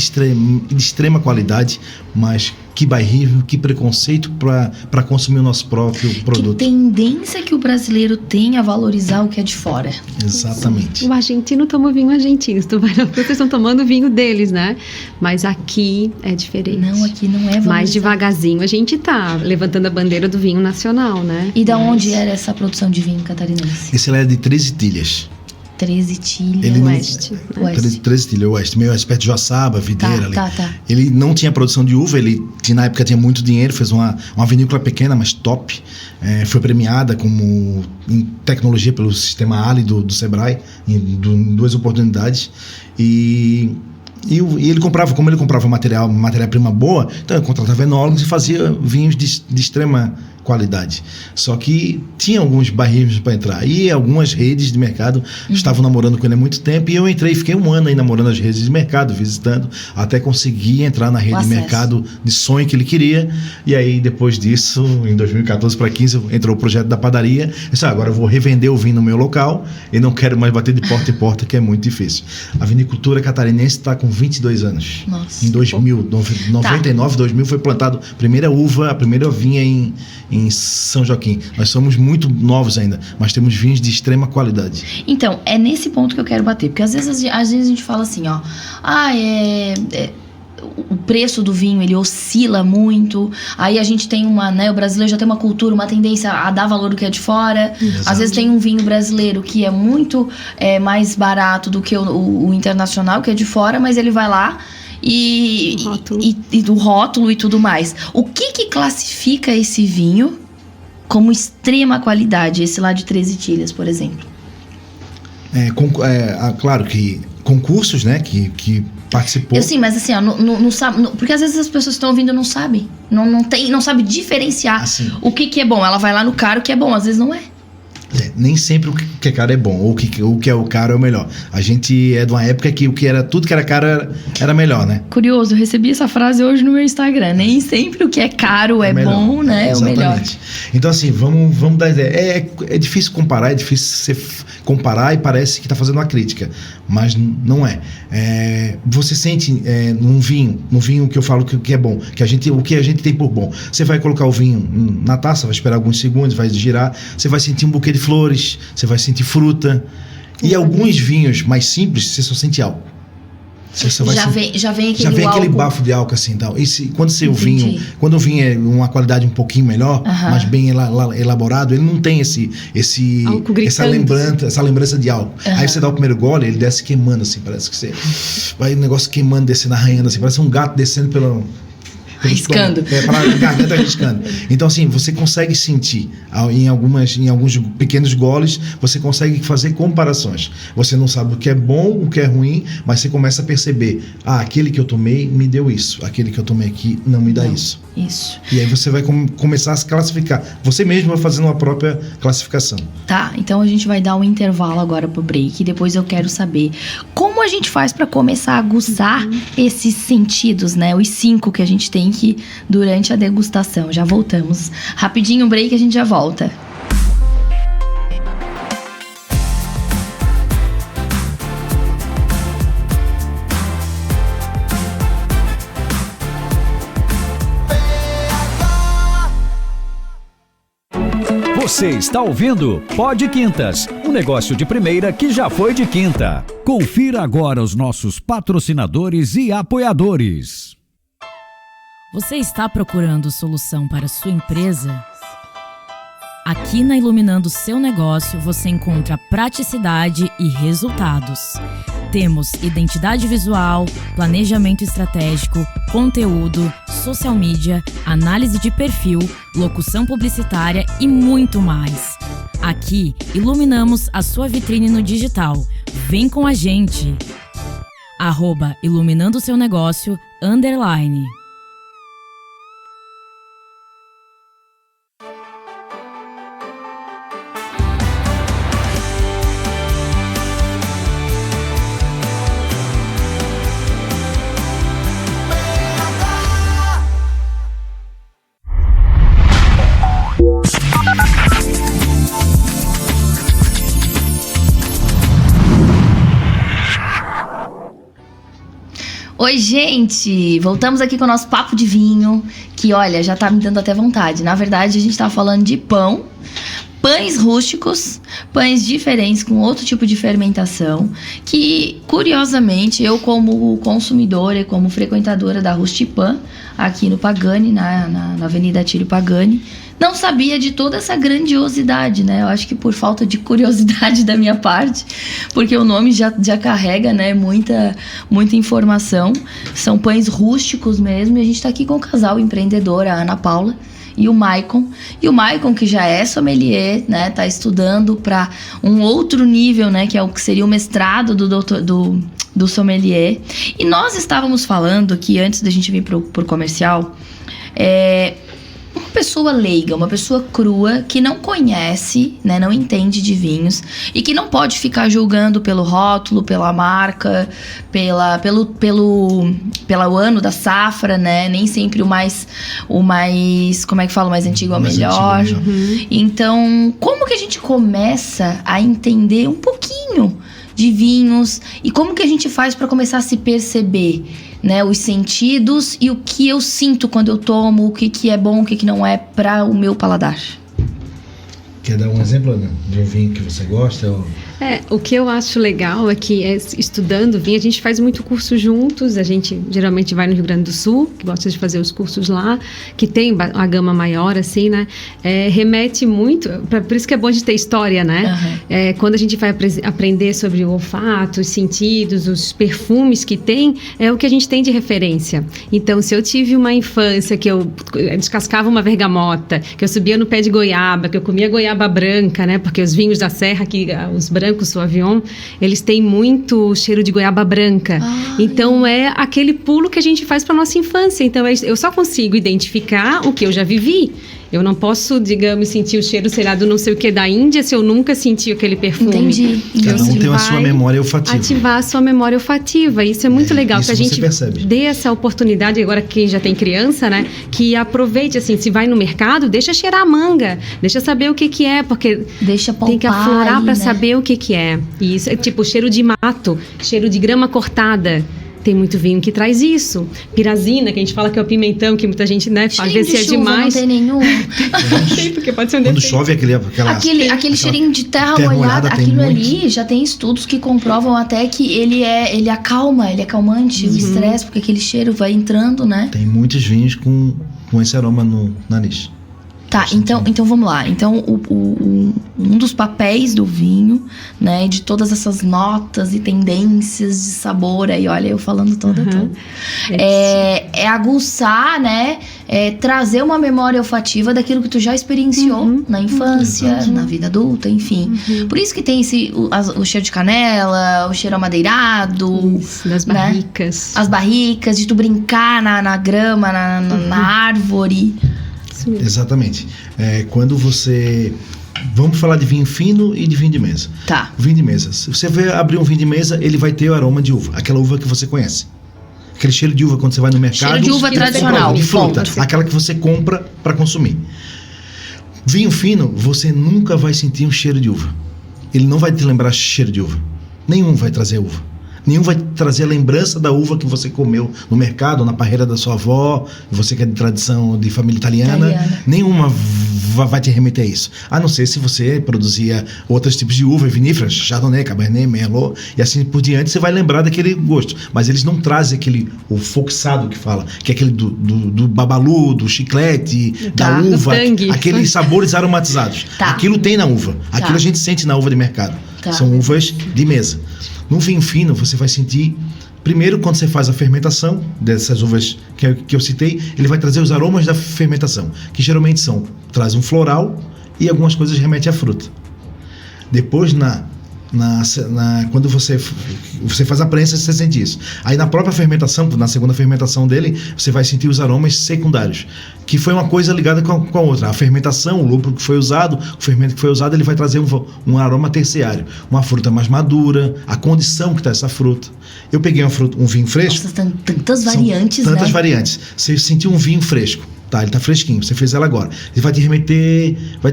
extrema qualidade, mas que bairrismo, que preconceito para consumir o nosso próprio produto. Que tendência que o brasileiro tem a valorizar o que é de fora. Exatamente. O argentino toma vinho argentino. Tu vai lá porque vocês estão tomando vinho deles, né? Mas aqui é diferente. Não, aqui não é valorizado. Mais devagarzinho a gente tá levantando a bandeira do vinho nacional, né? E da onde era essa produção de vinho catarinense? Esse é de 13 Tilhas. 13 Tilhas. Ele Oeste. 13 Tilhas, Oeste. Meio perto de Joaçaba, Videira ali. Tá. Ele não tinha produção de uva, na época tinha muito dinheiro, fez uma vinícola pequena, mas top. Foi premiada em tecnologia pelo sistema Ali do Sebrae, em 2 oportunidades. E ele comprava, como ele comprava matéria-prima boa, então ele contratava enólogos e fazia vinhos de extrema qualidade. Só que tinha alguns barris para entrar. E algumas redes de mercado estavam namorando com ele há muito tempo. E eu entrei, fiquei um ano aí namorando as redes de mercado, visitando, até conseguir entrar na rede de mercado de sonho que ele queria. E aí, depois disso, em 2014 para 2015, entrou o projeto da padaria. Eu disse, agora eu vou revender o vinho no meu local e não quero mais bater de porta em porta, que é muito difícil. A vinicultura catarinense está com 22 anos. Nossa. Em 99, 2000 foi plantado a primeira vinha em São Joaquim. Nós somos muito novos ainda, mas temos vinhos de extrema qualidade. Então, é nesse ponto que eu quero bater, porque às vezes a gente fala assim, ó, o preço do vinho, ele oscila muito, aí a gente tem o brasileiro já tem uma cultura, uma tendência a dar valor do que é de fora. Exato. Às vezes tem um vinho brasileiro que é muito mais barato do que o internacional, que é de fora, mas ele vai lá e do rótulo e tudo mais. O que classifica esse vinho como extrema qualidade, esse lá de 13 Tilhas, por exemplo? Claro que concursos, né, que participou. Eu sim, mas assim, ó, não sabe, porque às vezes as pessoas que estão ouvindo não sabem, não sabe diferenciar assim, o que é bom. Ela vai lá no caro que é bom, às vezes não é. Nem sempre o que é caro é bom, ou o que é o caro é o melhor. A gente é de uma época que tudo que era caro era melhor, né? Curioso, eu recebi essa frase hoje no meu Instagram. Nem sempre o que é caro é bom, né? É o melhor. Então, assim, vamos dar ideia. É difícil comparar, é difícil você comparar e parece que está fazendo uma crítica, mas não é. Você sente num vinho que eu falo que é bom, o que a gente tem por bom. Você vai colocar o vinho na taça, vai esperar alguns segundos, vai girar, você vai sentir um buquê de flores, você vai sentir fruta. E alguns vinhos mais simples, você só sente álcool. Já vem aquele bafo de álcool assim, tal. Quando o vinho é uma qualidade um pouquinho melhor, mas bem elaborado, ele não tem essa lembrança de álcool. Aí você dá o primeiro gole, ele desce queimando assim, parece que você vai um negócio queimando, descendo, arranhando assim, parece um gato descendo pelo arriscando. Para a garganta arriscando. Então, assim, você consegue sentir em alguns pequenos goles, você consegue fazer comparações. Você não sabe o que é bom, o que é ruim, mas você começa a perceber, aquele que eu tomei me deu isso, aquele que eu tomei aqui não me dá isso. Isso. E aí você vai começar a se classificar. Você mesmo vai fazendo uma própria classificação. Tá, então a gente vai dar um intervalo agora pro break e depois eu quero saber como a gente faz para começar a aguçar esses sentidos, né? Os 5 que a gente tem durante a degustação. Já voltamos. Rapidinho um break, a gente já volta. Você está ouvindo Pod Quintas, um negócio de primeira que já foi de quinta. Confira agora os nossos patrocinadores e apoiadores. Você está procurando solução para sua empresa? Aqui na Iluminando Seu Negócio você encontra praticidade e resultados. Temos identidade visual, planejamento estratégico, conteúdo, social media, análise de perfil, locução publicitária e muito mais. Aqui, iluminamos a sua vitrine no digital. Vem com a gente! @Iluminando Seu Negócio _. Oi, gente! Voltamos aqui com o nosso papo de vinho, que, olha, já tá me dando até vontade. Na verdade, a gente tá falando de pães rústicos, pães diferentes, com outro tipo de fermentação, que, curiosamente, eu como consumidora e como frequentadora da Rustipan, aqui no Pagani, na Avenida Tílio Pagani, não sabia de toda essa grandiosidade, né? Eu acho que por falta de curiosidade da minha parte, porque o nome já carrega, né, muita informação. São pães rústicos mesmo, e a gente tá aqui com o casal empreendedor, a Ana Paula e o Maicon. E o Maicon, que já é sommelier, né, tá estudando para um outro nível, né, que é o que seria o mestrado do sommelier. E nós estávamos falando que antes da gente vir pro comercial, uma pessoa leiga, uma pessoa crua, que não conhece, né, não entende de vinhos e que não pode ficar julgando pelo rótulo, pela marca, pelo ano da safra, né? Nem sempre o mais, como é que fala, o mais antigo é o melhor. Então, como que a gente começa a entender um pouquinho de vinhos e como que a gente faz para começar a se perceber, né, os sentidos e o que eu sinto quando eu tomo, o que é bom, o que não é para o meu paladar? Quer dar um exemplo, Ana, de um vinho que você gosta? O que eu acho legal é que estudando vinho, a gente faz muito curso juntos, a gente geralmente vai no Rio Grande do Sul, que gosta de fazer os cursos lá, que tem a gama maior, assim, né? Remete muito, por isso que é bom de ter história, né? Uhum. Quando a gente vai aprender sobre o olfato, os sentidos, os perfumes que tem, é o que a gente tem de referência. Então, se eu tive uma infância que eu descascava uma bergamota, que eu subia no pé de goiaba, que eu comia goiaba branca, né? Porque os vinhos da serra, os brancos, Sauvignon, eles têm muito cheiro de goiaba branca. Então é aquele pulo que a gente faz para nossa infância. Então eu só consigo identificar o que eu já vivi. Eu não posso, digamos, sentir o cheiro, sei lá, do não sei o que da Índia, se eu nunca senti aquele perfume. Entendi. Cada um tem a sua memória olfativa. Ativar a sua memória olfativa. Isso é muito legal, que a gente percebe. Dê essa oportunidade, agora quem já tem criança, né? Que aproveite, assim, se vai no mercado, deixa cheirar a manga, deixa saber o que é, porque deixa palpar, tem que aflorar para, né, saber o que é. E isso é tipo cheiro de mato, cheiro de grama cortada. Tem muito vinho que traz isso. Pirazina, que a gente fala que é o pimentão, que muita gente, né, faz ver se é demais. Não tem nenhum. Tem, porque pode ser um defeito. Quando chove aquele cheirinho de terra molhada, aquilo ali já tem estudos que comprovam até que ele acalma, ele é calmante, o estresse, porque aquele cheiro vai entrando, né? Tem muitos vinhos com esse aroma no nariz. Tá, então vamos lá. Então, um dos papéis do vinho, né, de todas essas notas e tendências de sabor, aí olha eu falando todo, é aguçar, né, trazer uma memória olfativa daquilo que tu já experienciou na infância, na vida adulta, enfim. Por isso que tem o cheiro de canela, o cheiro amadeirado. Isso, das barricas. Né? As barricas, de tu brincar na grama, na árvore. Exatamente. Quando você... Vamos falar de vinho fino e de vinho de mesa. Tá. O vinho de mesa. Se você vai abrir um vinho de mesa, ele vai ter o aroma de uva. Aquela uva que você conhece. Aquele cheiro de uva quando você vai no mercado. Cheiro de uva tradicional. De fruta. Aquela que você compra para consumir. Vinho fino, você nunca vai sentir um cheiro de uva. Ele não vai te lembrar cheiro de uva. Nenhum vai trazer uva. Nenhum vai trazer a lembrança da uva que você comeu no mercado, na parreira da sua avó, você que é de tradição de família italiana. Nenhuma vai te remeter a isso. A não ser se você produzia outros tipos de uva viníferas, Chardonnay, Cabernet, Merlot, e assim por diante, você vai lembrar daquele gosto. Mas eles não trazem o foxado que fala, que é aquele do babalu, do chiclete, da uva, aqueles sabores aromatizados. Aquilo tem na uva. Aquilo a gente sente na uva de mercado. São uvas de mesa. No vinho fino, você vai sentir... Primeiro, quando você faz a fermentação dessas uvas que eu citei, ele vai trazer os aromas da fermentação, que geralmente traz um floral e algumas coisas remetem à fruta. Depois, quando você faz a prensa, você sente isso. Aí na própria fermentação, na segunda fermentação dele, você vai sentir os aromas secundários, que foi uma coisa ligada com a outra. A fermentação, o lúpulo que foi usado, o fermento que foi usado, ele vai trazer um aroma terciário, uma fruta mais madura, a condição que está essa fruta. Eu peguei um vinho fresco. Nossa, tem tantas variantes, né? Tantas variantes. Você sentiu um vinho fresco, tá? Ele tá fresquinho, você fez ela agora. Ele vai te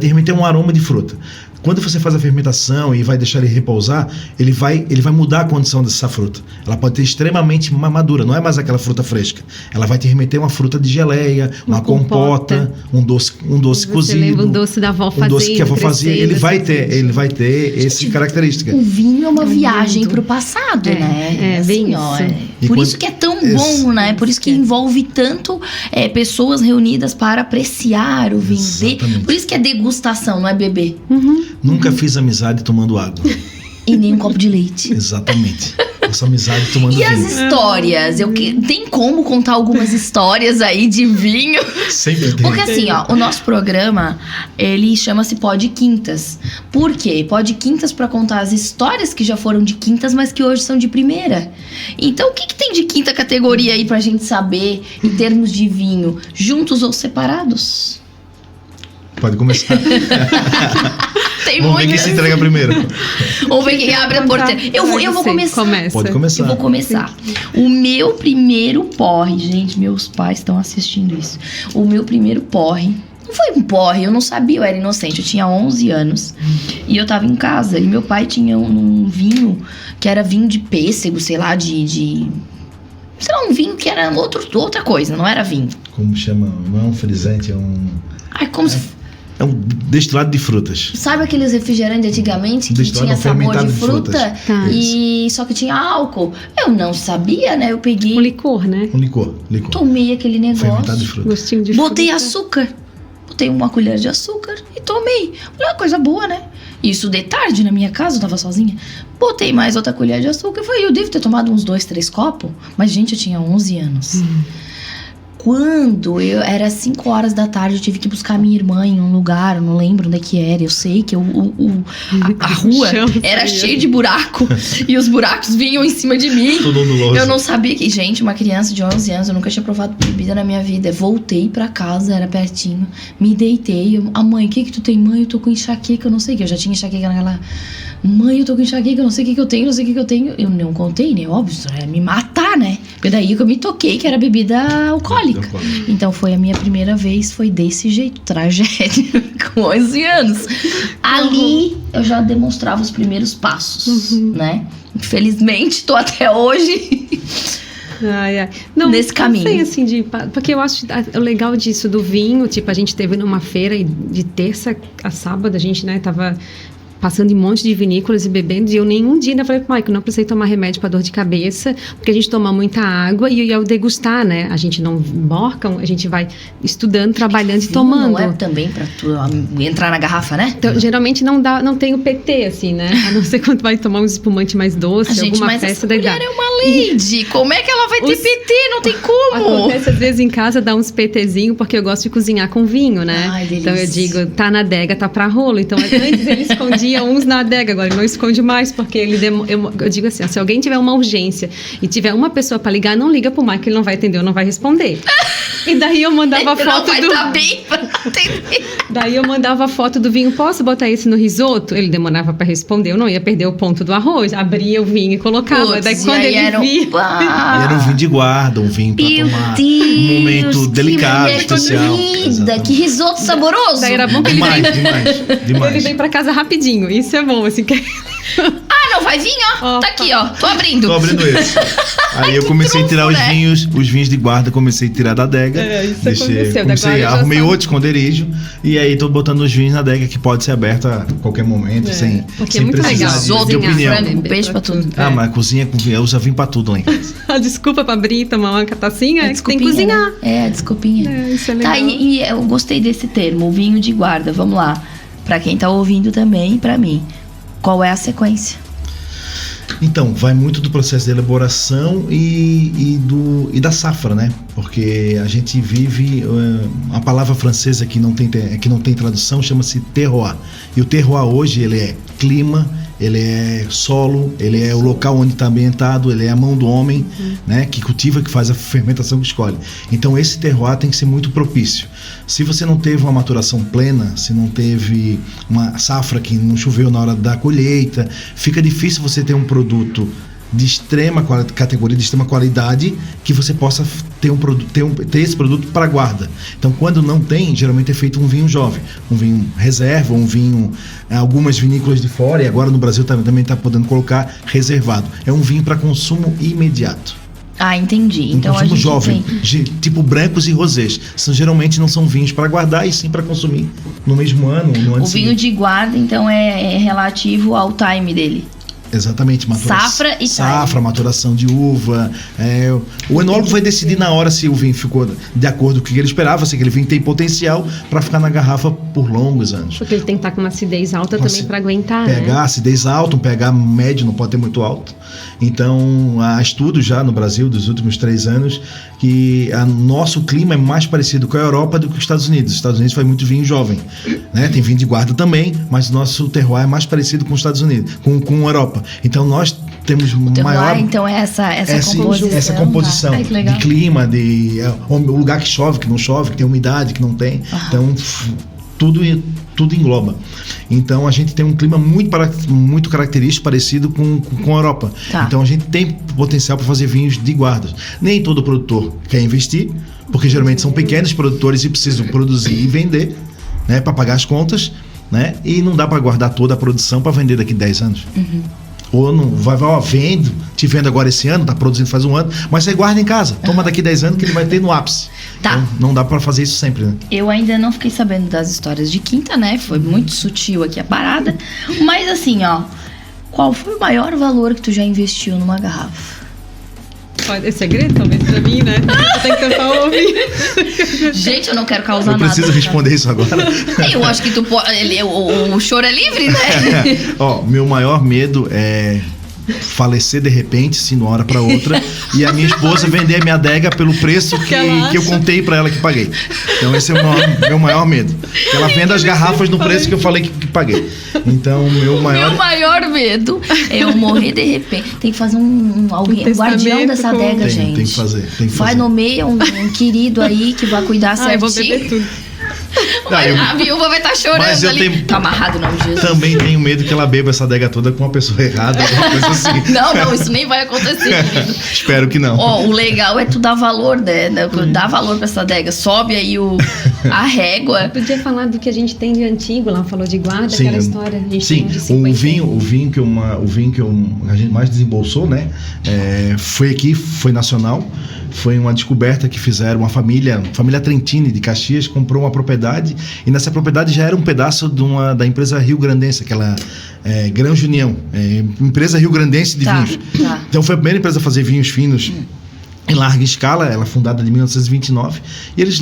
remeter um aroma de fruta. Quando você faz a fermentação e vai deixar ele repousar, ele vai mudar a condição dessa fruta. Ela pode ter extremamente madura, não é mais aquela fruta fresca. Ela vai te remeter uma fruta de geleia, uma compota, um doce cozido. Você lembra um doce da avó fazendo, um doce que a avó fazia, ele vai ter essa característica. O vinho é uma viagem pro passado, né? Bem isso. Por isso que é tão bom, né? Por isso que envolve tanto pessoas reunidas para apreciar o vinho. Por isso que é degustação, não é beber. Nunca fiz amizade tomando água. E nem um copo de leite. Exatamente. Essa amizade tomando vinho. E as histórias? Tem como contar algumas histórias aí de vinho? Sempre tem. Porque assim, o nosso programa, ele chama-se Pod Quintas. Por quê? Pod Quintas para contar as histórias que já foram de quintas, mas que hoje são de primeira. Então, o que tem de quinta categoria aí pra gente saber, em termos de vinho? Juntos ou separados? Pode começar. Vamos ver quem se entrega primeiro. Vamos ver quem abre a porteira. Eu vou começar. Pode começar. Eu vou começar. O meu primeiro porre, gente, meus pais estão assistindo isso. O meu primeiro porre, não foi um porre, eu não sabia, eu era inocente, eu tinha 11 anos. E eu tava em casa, e meu pai tinha um vinho, que era vinho de pêssego, sei lá, sei lá, um vinho que era outra coisa, não era vinho. Como chama? Não é um frisante, é um... É um destilado de frutas. Sabe aqueles refrigerantes antigamente que tinha sabor de fruta? E só que tinha álcool? Eu não sabia, né? Eu peguei... Um licor, né? Um licor. Tomei aquele negócio. Fermentado de fruta. Gostinho de Botei fruta. açúcar. Botei uma colher de açúcar e tomei. Falei, coisa boa, né? Isso de tarde na minha casa, eu tava sozinha. Botei mais outra colher de açúcar. Eu devo ter tomado uns 2, 3 copos. Mas, gente, eu tinha 11 anos. Quando era 5 horas da tarde, eu tive que buscar minha irmã em um lugar, eu não lembro onde é que era. Eu sei que a rua era cheia de buraco e os buracos vinham em cima de mim. Eu não sabia que, gente, uma criança de 11 anos, eu nunca tinha provado bebida na minha vida. Voltei pra casa, era pertinho, me deitei. A mãe, o que tu tem? Mãe, eu tô com enxaqueca, eu não sei o que. Eu já tinha enxaqueca naquela... Mãe, eu tô com enxaqueca, eu não sei o que eu tenho, não sei o que eu tenho. Eu não contei, né? Óbvio, isso é me matar, né? Porque daí que eu me toquei que era bebida alcoólica. Então foi a minha primeira vez, foi desse jeito, tragédia, com 11 anos. Ali eu já demonstrava os primeiros passos, né? Infelizmente, tô até hoje... Não, nesse caminho. Não sei, assim, porque eu acho o legal disso do vinho, tipo, a gente teve numa feira e de terça a sábado a gente, né, tava passando em um monte de vinícolas e bebendo, e eu nenhum dia ainda falei pro Michael, não precisei tomar remédio para dor de cabeça, porque a gente toma muita água e ao degustar, né, a gente não borca, a gente vai estudando, trabalhando e tomando. Não é também pra tu entrar na garrafa, né? Então, geralmente não tem o PT, assim, né, a não ser quando vai tomar um espumante mais doce, alguma festa da idade. Mas essa mulher é uma lady, como é que ela vai ter PT? Não tem como! Acontece às vezes em casa, dá uns PTzinho, porque eu gosto de cozinhar com vinho, né? Ai, delícia. Então eu digo, tá na adega, tá pra rolo. Então antes ele escondia uns na adega, agora ele não esconde mais, porque eu digo assim, ó, se alguém tiver uma urgência e tiver uma pessoa pra ligar, não liga pro Mike, ele não vai atender ou não vai responder. E daí eu mandava a foto não vai bem pra atender. Daí eu mandava a foto do vinho, posso botar esse no risoto? Ele demorava pra responder, eu não ia perder o ponto do arroz, abria o vinho e colocava. Putz, daí quando ele via... Era um vinho de guarda, um vinho pra tomar um momento delicado, especial. Que risoto saboroso. Daí era bom que demais. ele vem pra casa rapidinho, isso é bom, assim. não, vai vir, ó. Tá aqui, ó. Tô abrindo. Tô abrindo esse. Aí eu comecei a tirar os vinhos de guarda, comecei a tirar da adega. Arrumei outro esconderijo. E aí tô botando os vinhos na adega, que pode ser aberta a qualquer momento, sem muito precisar de opinião. Frango, peixe pra tudo. Mas a cozinha usa vinho pra tudo lá em casa. A desculpa pra abrir e tomar uma tacinha é que tem que cozinhar. Né? A desculpinha. Isso é legal. Tá, e eu gostei desse termo, o vinho de guarda. Vamos lá. Pra quem tá ouvindo também e pra mim. Qual é a sequência? Então, vai muito do processo de elaboração e da safra, né? Porque a gente vive... a palavra francesa que não tem tradução chama-se terroir. E o terroir hoje, ele é clima, ele é solo, ele é o local onde está ambientado, ele é a mão do homem, né? Que cultiva, que faz a fermentação, que escolhe. Então, esse terroir tem que ser muito propício. Se você não teve uma maturação plena, se não teve uma safra que não choveu na hora da colheita, fica difícil você ter um produto de extrema categoria, de extrema qualidade, que você possa ter esse produto para guarda. Então, quando não tem, geralmente é feito um vinho jovem, um vinho reserva, um vinho, algumas vinícolas de fora, e agora no Brasil também está podendo colocar reservado. É um vinho para consumo imediato. Entendi. Um então consumo a gente jovem, tipo brancos e rosés. Geralmente não são vinhos para guardar, e sim para consumir no mesmo ano. No ano o vinho de guarda, então, é relativo ao time dele. Exatamente, safra e safra, maturação de uva. O enólogo vai decidir na hora se o vinho ficou de acordo com o que ele esperava, se aquele vinho tem potencial para ficar na garrafa por longos anos. Porque ele tem que estar com uma acidez alta também para aguentar, pegar acidez alta, um pH médio, não pode ter muito alto. Então, há estudos já no Brasil dos últimos 3 anos que nosso clima é mais parecido com a Europa do que os Estados Unidos. Os Estados Unidos faz muito vinho jovem, né? Tem vinho de guarda também, mas nosso terroir é mais parecido com os Estados Unidos, com a Europa. Então nós temos maior... Então é essa composição de clima, o lugar que chove, que não chove, que tem umidade, que não tem. Então tudo engloba. Então a gente tem um clima muito característico, parecido com a Europa. Então a gente tem potencial para fazer vinhos de guardas. Nem todo produtor quer investir, porque geralmente são pequenos produtores e precisam produzir e vender, né, para pagar as contas, né? E não dá para guardar toda a produção para vender daqui a 10 anos. Ou não te vendo agora esse ano, tá produzindo faz 1 ano, mas você guarda em casa, toma daqui 10 anos que ele vai ter no ápice. Então, não dá pra fazer isso sempre, né? Eu ainda não fiquei sabendo das histórias de quinta, né? Foi muito sutil aqui a parada. Mas assim, qual foi o maior valor que tu já investiu numa garrafa? É segredo, talvez, pra mim, né? Eu tenho que tentar ouvir. Gente, eu não quero causar nada. Eu preciso responder isso agora. Eu acho que tu pode... O choro é livre, né? Meu maior medo é falecer de repente, assim, de uma hora para outra, e a minha esposa vender a minha adega pelo preço que eu contei para ela que paguei. Então esse é o meu maior medo. Que ela venda as garrafas no preço que eu falei que paguei. Então meu maior medo é eu morrer de repente. Tem que fazer um guardião dessa adega, gente. Tem que fazer. Vai nomeia um querido aí que vai cuidar certinho. Eu vou beber tudo. A viúva vai estar chorando ali. Tá amarrado, não, Jesus. Também tenho medo que ela beba essa adega toda com uma pessoa errada, alguma coisa assim. Não, isso nem vai acontecer, querido. Espero que não. O legal é tu dar valor, né? Dar valor pra essa adega. Sobe aí a régua. Podia falar do que a gente tem de antigo lá, falou de guarda, aquela história. A gente tem de 50. O vinho que a gente mais desembolsou, né? Foi nacional. Foi uma descoberta que fizeram, uma família Trentini de Caxias comprou uma propriedade, e nessa propriedade já era um pedaço da empresa Rio Grandense, aquela Grãos de União, empresa Rio Grandense de vinhos. Então foi a primeira empresa a fazer vinhos finos em larga escala, ela é fundada em 1929, e eles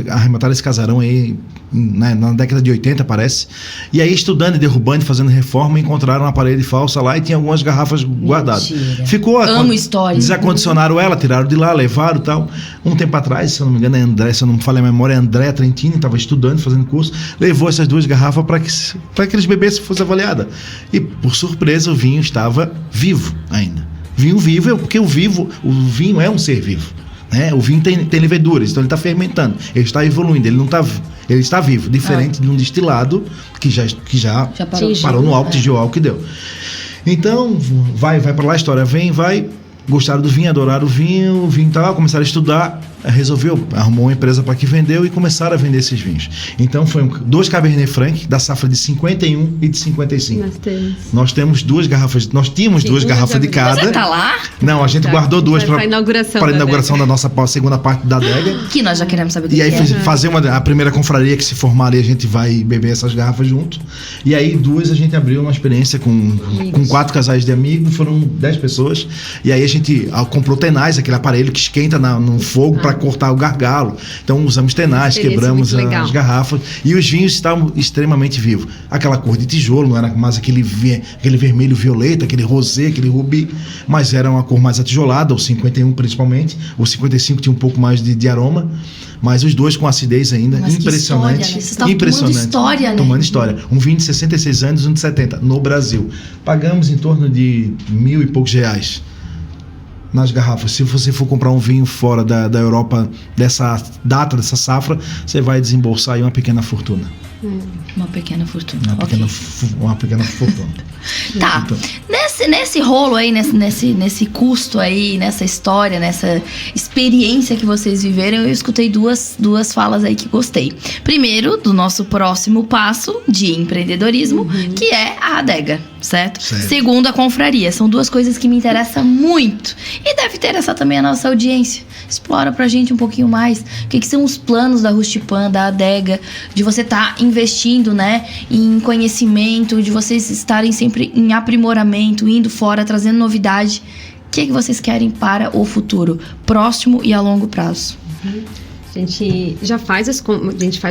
arremataram esse casarão aí na década de 80, parece, e aí estudando e derrubando e fazendo reforma, encontraram uma parede falsa lá e tinha algumas garrafas guardadas. Amo história. Desacondicionaram ela, tiraram de lá, levaram e tal. Um tempo atrás, se eu não me engano, se eu não me falha a memória, André Trentini estava estudando, fazendo curso, levou essas 2 garrafas para que eles bebessem, fosse avaliada. E por surpresa o vinho estava vivo ainda. Vinho vivo, porque o vinho é um ser vivo, né? O vinho tem leveduras, então ele está fermentando, ele está evoluindo, ele está vivo, diferente de um destilado que já parou no álcool, tigil álcool que deu. Então vai para lá, a história vai, gostaram do vinho, adoraram o vinho e tal, começaram a estudar, arrumou uma empresa para que vendeu e começaram a vender esses vinhos. Então foi 2 Cabernet Franc da safra de 51 e de 55. Nós tínhamos 2 garrafas de cada. Você tá lá? Não, a gente guardou 2 para a inauguração da nossa segunda parte da adega. Que nós já queremos saber do que E aí fazer a primeira confraria que se formar ali, a gente vai beber essas garrafas junto. E aí 2 a gente abriu uma experiência com 4 casais de amigos, foram 10 pessoas. E aí a gente comprou tenaz, aquele aparelho que esquenta no fogo para cortar o gargalo. Então usamos tenaz, quebramos as garrafas e os vinhos estavam extremamente vivos. Aquela cor de tijolo, não era mais aquele vermelho violeta, aquele rosé, aquele rubi, mas era uma cor mais atijolada, o 51 principalmente. O 55 tinha um pouco mais de aroma, mas os 2 com acidez ainda. Mas impressionante. História, né? Impressionante. Tomando história, né? Tomando história. Um vinho de 66 anos e um de 70 no Brasil. Pagamos em torno de R$1.000 e poucos nas garrafas. Se você for comprar um vinho fora da Europa dessa data, dessa safra, você vai desembolsar aí uma pequena fortuna. Uma pequena fortuna. Uma pequena fortuna. Tá. Então, nesse rolo aí, nesse custo aí, nessa história, nessa experiência que vocês viveram, eu escutei duas falas aí que gostei. Primeiro, do nosso próximo passo de empreendedorismo, que é a adega, certo? Segundo, a confraria. São 2 coisas que me interessam muito. E deve interessar também a nossa audiência. Explora pra gente um pouquinho mais o que são os planos da Rustipan, da adega, de você estar investindo, né, em conhecimento, de vocês estarem sempre em aprimoramento, indo fora, trazendo novidade. O que vocês querem para o futuro, próximo e a longo prazo? A gente já faz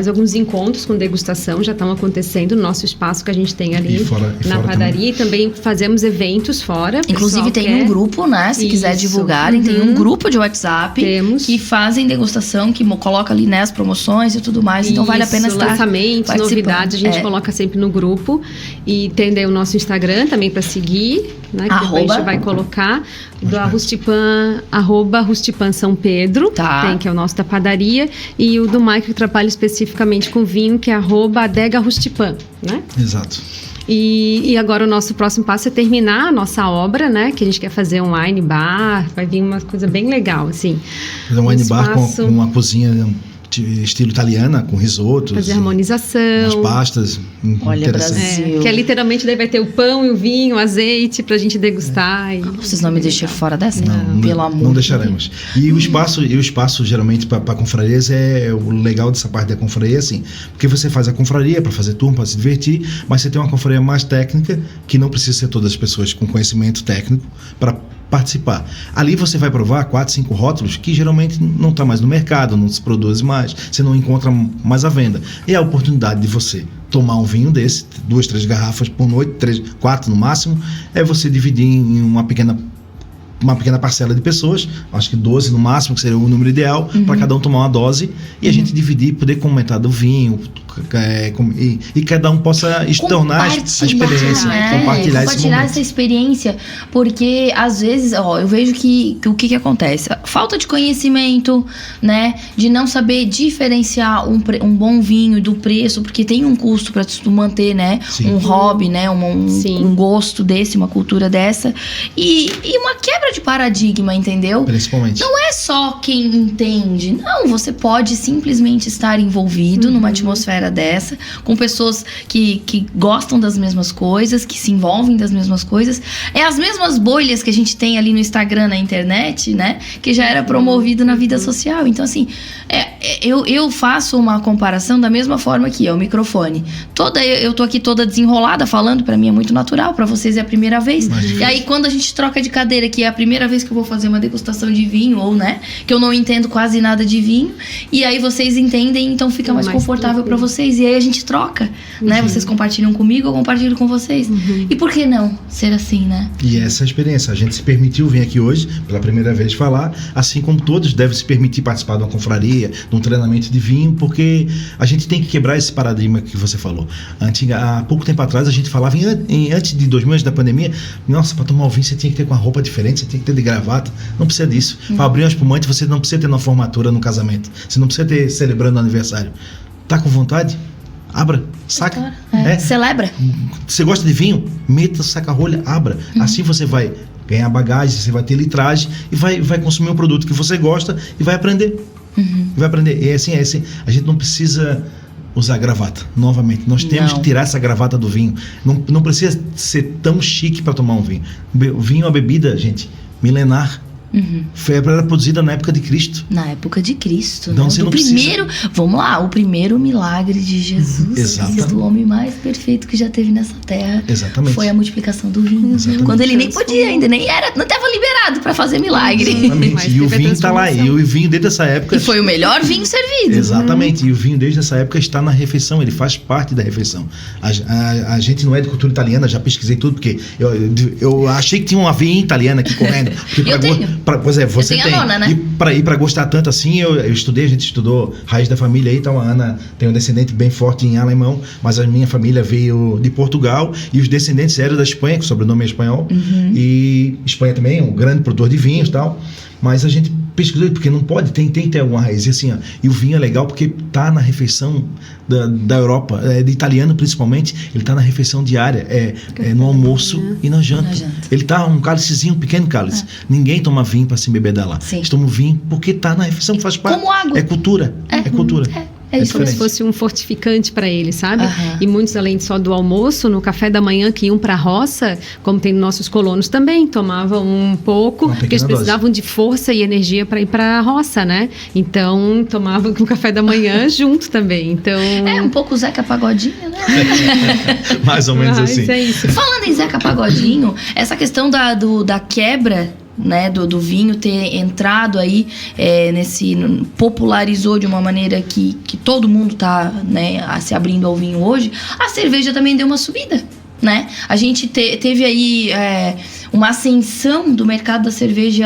alguns encontros com degustação, já estão acontecendo no nosso espaço que a gente tem ali na padaria. E também fazemos eventos fora. Inclusive tem um grupo, né? Se quiser divulgarem, tem um grupo de WhatsApp que fazem degustação, que coloca ali, né, as promoções e tudo mais. Então vale a pena estar lançamentos, novidades, a gente coloca sempre no grupo. E tem daí o nosso Instagram também para seguir, né? Que depois a gente vai colocar. Do Rustipan, @Rustipan São Pedro, que é o nosso da padaria. E o do Mike, que trabalha especificamente com vinho, que é @Adega Rustipan, né? Exato. E agora o nosso próximo passo é terminar a nossa obra, né? Que a gente quer fazer um wine bar, vai vir uma coisa bem legal, assim. Fazer um wine bar com uma cozinha estilo italiana, com risotos. Fazer harmonização. As pastas. Olha, Brasil. Que é literalmente daí vai ter o pão e o vinho, o azeite pra gente degustar. Vocês não me deixam fora dessa? Não, pelo amor. Não deixaremos. E o espaço geralmente para confrarias o legal dessa parte da confraria, assim, porque você faz a confraria para fazer turma, para se divertir, mas você tem uma confraria mais técnica, que não precisa ser todas as pessoas com conhecimento técnico para participar. Ali você vai provar 4, 5 rótulos que geralmente não está mais no mercado, não se produz mais, você não encontra mais à venda. E a oportunidade de você tomar um vinho desse, 2, 3 garrafas por noite, 3, 4 no máximo, é você dividir em uma pequena parcela de pessoas, acho que 12 no máximo, que seria o número ideal, para cada um tomar uma dose, e a gente dividir, poder comentar do vinho, e cada um possa tornar a experiência, né? compartilhar essa experiência, porque às vezes, eu vejo que o que acontece? Falta de conhecimento, né? De não saber diferenciar um bom vinho do preço, porque tem um custo para tu manter, né? Sim. Um hobby, né? Um gosto desse, uma cultura dessa, e uma quebra de paradigma, entendeu? Principalmente. Não é só quem entende, não, você pode simplesmente estar envolvido numa atmosfera dessa, com pessoas que gostam das mesmas coisas, que se envolvem das mesmas coisas. É as mesmas bolhas que a gente tem ali no Instagram, na internet, né? Que já era promovido na vida social. Então, assim, eu faço uma comparação da mesma forma que o microfone. Eu tô aqui toda desenrolada falando, pra mim é muito natural, pra vocês é a primeira vez. E aí, quando a gente troca de cadeira, que é a primeira vez que eu vou fazer uma degustação de vinho, ou, né, que eu não entendo quase nada de vinho, e aí vocês entendem, então fica mais confortável pra vocês. E aí a gente troca, né? Vocês compartilham comigo, eu compartilho com vocês. E por que não ser assim, né? E essa é a experiência. A gente se permitiu vir aqui hoje, pela primeira vez, falar, assim como todos devem se permitir participar de uma confraria, de um treinamento de vinho, porque a gente tem que quebrar esse paradigma que você falou. Há pouco tempo atrás, a gente falava, antes de 2000, antes da pandemia, nossa, para tomar o vinho você tinha que ter com uma roupa diferente, você tem que ter de gravata. Não precisa disso. Para abrir um espumante, você não precisa ter uma formatura no casamento. Você não precisa ter celebrando o aniversário. Tá com vontade? Abra, saca. Celebra. Você gosta de vinho? Meta, saca a rolha, abra. Assim você vai ganhar bagagem, você vai ter litragem e vai consumir um produto que você gosta e vai aprender. Vai aprender. E assim, a gente não precisa usar gravata, novamente. Nós temos que tirar essa gravata do vinho. Não precisa ser tão chique para tomar um vinho. O vinho é uma bebida, gente, milenar. Era produzida na época de Cristo. Na época de Cristo, então, né? Você não primeiro, vamos lá, o primeiro milagre de Jesus, o homem mais perfeito que já teve nessa terra. Exatamente. Foi a multiplicação do vinho. Exatamente. Quando ele nem podia ainda, não estava liberado para fazer milagre. Exatamente. E o vinho está lá. E o vinho desde essa época. E foi o melhor vinho servido. Exatamente. E o vinho desde essa época está na refeição. Ele faz parte da refeição. A gente não é de cultura italiana. Já pesquisei tudo porque eu achei que tinha uma vinha italiana aqui correndo. Eu tenho. Pois é, você tem. A nona, né? E para gostar tanto assim, eu estudei, a gente estudou raiz da família aí, então a Ana tem um descendente bem forte em alemão, mas a minha família veio de Portugal e os descendentes eram da Espanha, que o sobrenome é espanhol, e Espanha também é um grande produtor de vinhos e tal, mas a gente pesquisou, porque não pode, tem que ter alguma raiz. E assim, ó, e o vinho é legal porque tá na refeição da Europa, de italiano principalmente, ele tá na refeição diária, no almoço e na janta. Ele tá um cálicezinho, um pequeno cálice. Ninguém toma vinho para se embebedar lá. Eles tomam vinho porque tá na refeição, faz parte. Como água. É cultura. É cultura. É como se fosse um fortificante para eles, sabe? E muitos, além só do almoço, no café da manhã que iam para a roça, como tem nossos colonos também, tomavam um pouco, porque eles precisavam de força e energia para ir para a roça, né? Então, tomavam com o café da manhã junto também. Então... um pouco Zeca Pagodinho, né? Mais ou menos assim. É isso. Falando em Zeca Pagodinho, essa questão da quebra, né, do vinho ter entrado aí popularizou de uma maneira que todo mundo tá, né, se abrindo ao vinho hoje. A cerveja também deu uma subida, né? A gente teve aí uma ascensão do mercado da cerveja,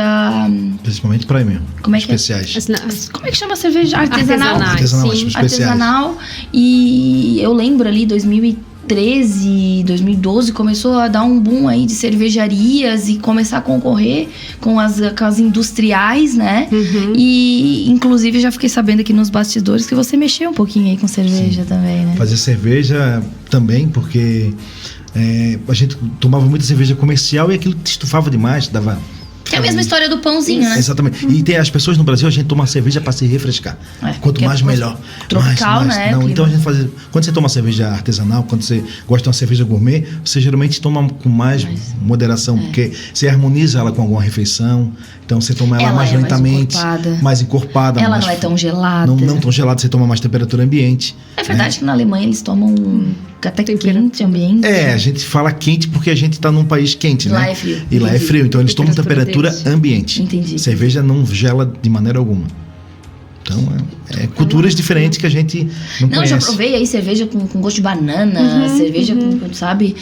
principalmente premium, como é que especiais. Como é que chama a cerveja? Artesanal, sim, artesanal. E eu lembro ali 2013, 2012 começou a dar um boom aí de cervejarias e começar a concorrer com as industriais, né? E inclusive já fiquei sabendo aqui nos bastidores que você mexeu um pouquinho aí com cerveja também, né? Fazer cerveja também, porque a gente tomava muita cerveja comercial e aquilo estufava demais, dava... Que é a mesma história do pãozinho, né? Exatamente. E tem as pessoas no Brasil, a gente toma cerveja para se refrescar. Quanto mais, melhor. Tropical, mais, né? Não, então a gente faz... Quando você toma cerveja artesanal, quando você gosta de uma cerveja gourmet, você geralmente toma com mais moderação, porque você harmoniza ela com alguma refeição. Então você toma ela mais lentamente, mais encorpada. Ela não é tão gelada. Não tão gelada, você toma mais temperatura ambiente. É verdade que na Alemanha eles tomam até quente ambiente. A gente fala quente porque a gente está num país quente, né? Lá é frio. E lá é frio, então eles tomam temperatura ambiente. Entendi. Cerveja não gela de maneira alguma. Então, culturas diferentes que a gente não conhece. Já provei aí cerveja com gosto de banana, cerveja com, sabe?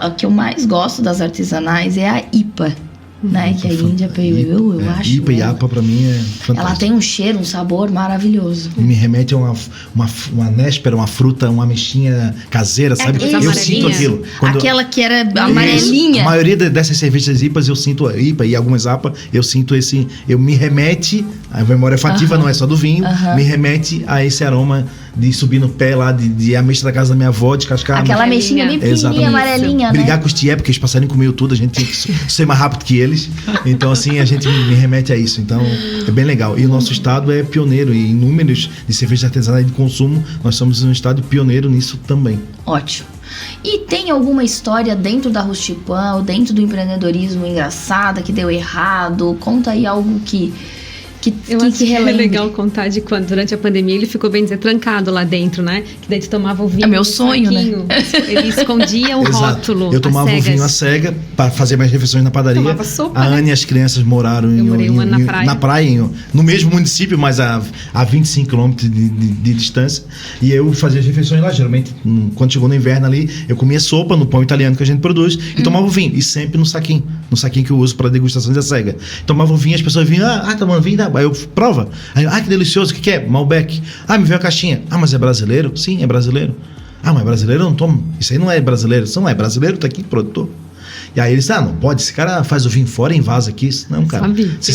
A que eu mais gosto das artesanais é a IPA. Né? Que a Índia bebeu, eu acho. IPA e APA pra mim é fantástico. Ela tem um cheiro, um sabor maravilhoso. Me remete a uma néspera, uma fruta, uma ameixinha caseira, sabe? Eu sinto aquilo. Aquela que era amarelinha. A maioria dessas cervejas IPAs eu sinto, IPA e algumas APA, eu sinto me remete, a memória afetiva não é só do vinho, me remete a esse aroma de subir no pé lá, de ameixa da casa da minha avó, de cascar. Aquela ameixinha bem pequenininha, amarelinha, brigar né? com os tié, porque eles passarinhos comiam tudo, a gente tinha que ser mais rápido que eles. Então, assim, a gente me remete a isso. Então, é bem legal. E o nosso estado é pioneiro em números de cerveja artesanal de consumo. Nós somos um estado pioneiro nisso também. Ótimo. E tem alguma história dentro da Rustipan ou dentro do empreendedorismo engraçada que deu errado? Conta aí algo que Eu acho que é legal contar de quando, durante a pandemia, ele ficou, bem dizer, trancado lá dentro, né? Que daí tu tomava o vinho. É meu sonho, saquinho, né? Ele escondia o rótulo. Eu tomava o vinho à cega para fazer minhas refeições na padaria. Tomava sopa, a Ana e as crianças moraram na praia, no mesmo município, mas a 25 quilômetros de distância. E eu fazia as refeições lá. Geralmente, quando chegou no inverno ali, eu comia sopa no pão italiano que a gente produz e tomava o vinho. E sempre no saquinho que eu uso para degustações à cega. Tomava o vinho, as pessoas vinham, tá tomando vinho? Aí eu, prova. Aí, que delicioso, o que é? Malbec. Me veio a caixinha. Mas é brasileiro? Sim, é brasileiro. Mas brasileiro eu não tomo. Isso aí não é brasileiro. Isso não é brasileiro, tá aqui, produtor. E aí eles, não pode, esse cara faz o vinho fora e envasa aqui. Não, cara. Você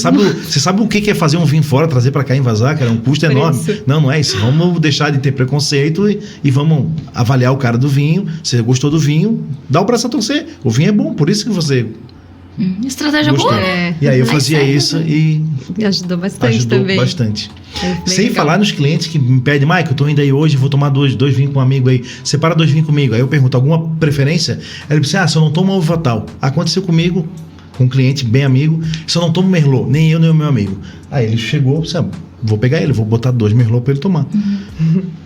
sabe o que é fazer um vinho fora, trazer para cá e envasar, cara? É um custo enorme. Não é isso. Vamos deixar de ter preconceito e vamos avaliar o cara do vinho. Você gostou do vinho, dá o braço a torcer. O vinho é bom, por isso que você Estratégia Gostou. boa. E aí eu fazia isso e Ajudou bastante ajudou também. bastante. Bem Sem legal. falar nos clientes que me pedem, Mike, eu tô indo aí hoje, vou tomar dois vinhos com um amigo aí. Separa 2 vinhos comigo. Aí eu pergunto, alguma preferência? Aí ele disse, se eu não tomo uva tal. Aconteceu comigo, com um cliente bem amigo, se eu não tomo Merlot, nem eu nem o meu amigo. Aí ele chegou, sabe, vou pegar ele, vou botar 2 Merlot pra ele tomar.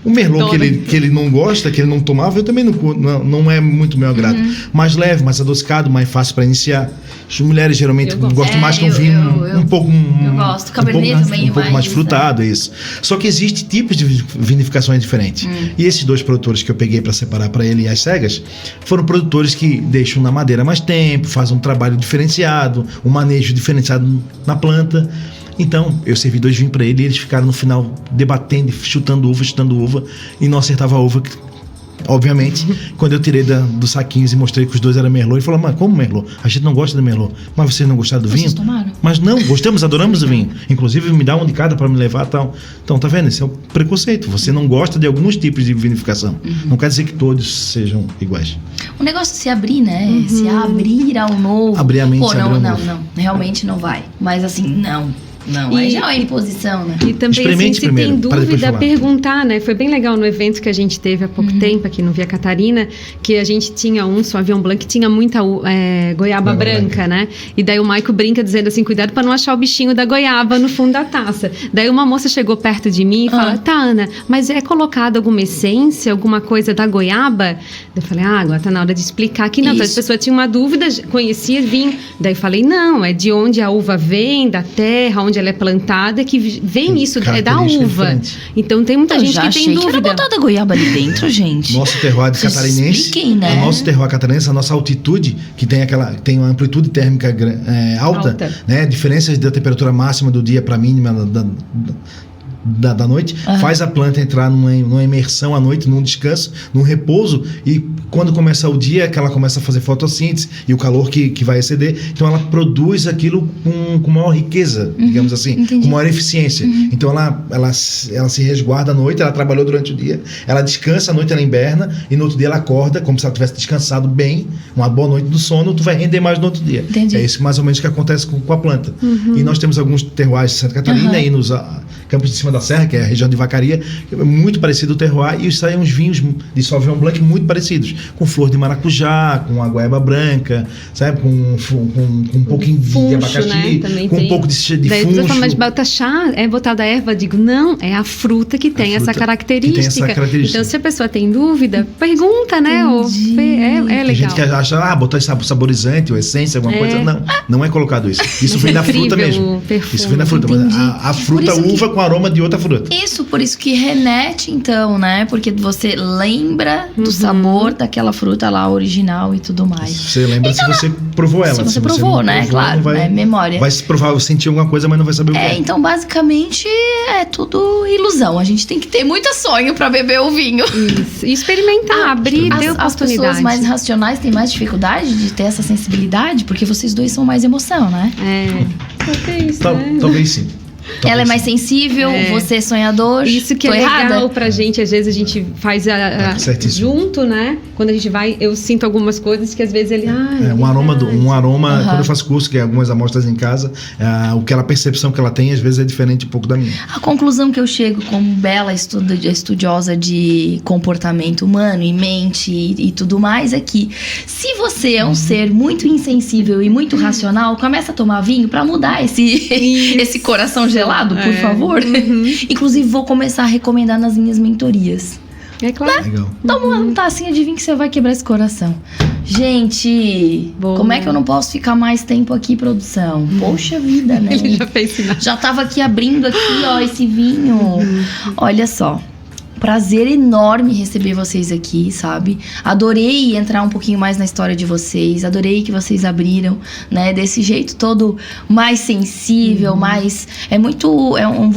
O Merlot que ele não gosta, que ele não tomava, eu também não é muito meu agrado. Mais leve, mais adocicado, mais fácil para iniciar. As mulheres geralmente gostam mais que um vinho um pouco... Eu gosto. Cabernet também um pouco mais frutado, isso. Só que existe tipos de vinificações diferentes. E esses 2 produtores que eu peguei para separar para ele e as cegas, foram produtores que deixam na madeira mais tempo, fazem um trabalho diferenciado, um manejo diferenciado na planta. Então, eu servi 2 vinhos para ele e eles ficaram no final debatendo, chutando uva e não acertava a uva. Obviamente, quando eu tirei dos saquinhos e mostrei que os 2 eram Merlot, ele falou, mas como Merlot? A gente não gosta de Merlot. Mas vocês não gostaram do vinho? Vocês tomaram? Mas não, gostamos, adoramos o vinho. Inclusive, me dá um de cada para me levar e tal. Então, tá vendo? Esse é o preconceito. Você não gosta de alguns tipos de vinificação. Não quer dizer que todos sejam iguais. O negócio é se abrir, né? Se abrir ao novo. Abrir a mente, Pô, abrir ao não, novo. realmente não vai. Mas assim, não. Aí já é imposição, né? E também, Experimente assim, se primeiro, tem para depois dúvida, falar. perguntar, né? Foi bem legal no evento que a gente teve há pouco tempo aqui no Via Catarina, que a gente tinha um Sauvignon Blanc que tinha muita goiaba branca, né? E daí o Maico brinca dizendo assim, cuidado para não achar o bichinho da goiaba no fundo da taça. Daí uma moça chegou perto de mim e fala, tá, Ana, mas é colocado alguma essência, alguma coisa da goiaba? Eu falei, agora tá na hora de explicar aqui. Não, então, as pessoas tinham uma dúvida, conhecia vinho. Daí falei, não, é de onde a uva vem, da terra, onde ela é plantada, que vem isso, é da característica uva. diferente. Então tem muita Eu gente já que achei tem que era dúvida. botada goiaba ali dentro, gente. Nosso terroir Vocês catarinense, expliquem, né? o nosso terroir catarinense, a nossa altitude, que tem uma amplitude térmica alta, né? Diferenças da temperatura máxima do dia para a mínima da noite, faz a planta entrar numa imersão à noite, num descanso, num repouso, e quando começa o dia, que ela começa a fazer fotossíntese e o calor que vai exceder, então ela produz aquilo com maior riqueza, digamos assim, com maior eficiência. Então ela se resguarda à noite, ela trabalhou durante o dia, ela descansa à noite, ela inverna, e no outro dia ela acorda como se ela tivesse descansado bem, uma boa noite do sono, tu vai render mais no outro dia. Entendi. É isso mais ou menos que acontece com a planta. E nós temos alguns terroirs de Santa Catarina e nos Campos de Cima da Serra, que é a região de Vacaria, é muito parecido o terroir, e saem uns vinhos de Sauvignon Blanc muito parecidos, com flor de maracujá, com a goiaba branca, sabe, com um pouquinho de abacaxi, né? com um pouco de Daí funcho. você fala, mas bota chá, é botada erva? Eu digo, não, é a fruta que tem essa característica. Então, se a pessoa tem dúvida, pergunta, né? É Tem legal. gente que acha, botar saborizante ou essência, alguma coisa. Não é colocado isso. Isso vem da fruta mesmo. Isso vem da fruta. A fruta uva com aroma de outra fruta. Isso, por isso que remete, então, né? Porque você lembra do sabor daquela fruta lá original e tudo mais. Você lembra se você provou ela. Se você provou, não né? provou, Claro, vai, é memória. Vai se provar, sentir alguma coisa, mas não vai saber o que é. Então, basicamente, é tudo ilusão. A gente tem que ter muito sonho pra beber o vinho. Isso. E experimentar, abrir, ter As pessoas oportunidade. mais racionais têm mais dificuldade de ter essa sensibilidade, porque vocês dois são mais emoção, né? Talvez, né? Talvez sim. Ela é mais sensível, você é sonhador. Isso que Tô é legal errada? pra gente, às vezes a gente faz certíssimo. junto, né? Quando a gente vai, eu sinto algumas coisas que às vezes ele... Um aroma, quando eu faço curso, que é algumas amostras em casa, aquela percepção que ela tem, às vezes é diferente um pouco da minha. A conclusão que eu chego como bela estudiosa de comportamento humano e mente e tudo mais é que se você é um ser muito insensível e muito racional, começa a tomar vinho pra mudar esse coração gelado, por favor. Inclusive, vou começar a recomendar nas minhas mentorias. É claro. Legal. Toma uma tacinha de vinho que você vai quebrar esse coração. Gente, Boa. como é que eu não posso ficar mais tempo aqui, produção? Poxa vida, né? Ele já fez sinal. Já tava aqui abrindo aqui, ó, esse vinho. Olha só. Prazer enorme receber vocês aqui, sabe? Adorei entrar um pouquinho mais na história de vocês. Adorei que vocês abriram, né? Desse jeito todo mais sensível, mais... É um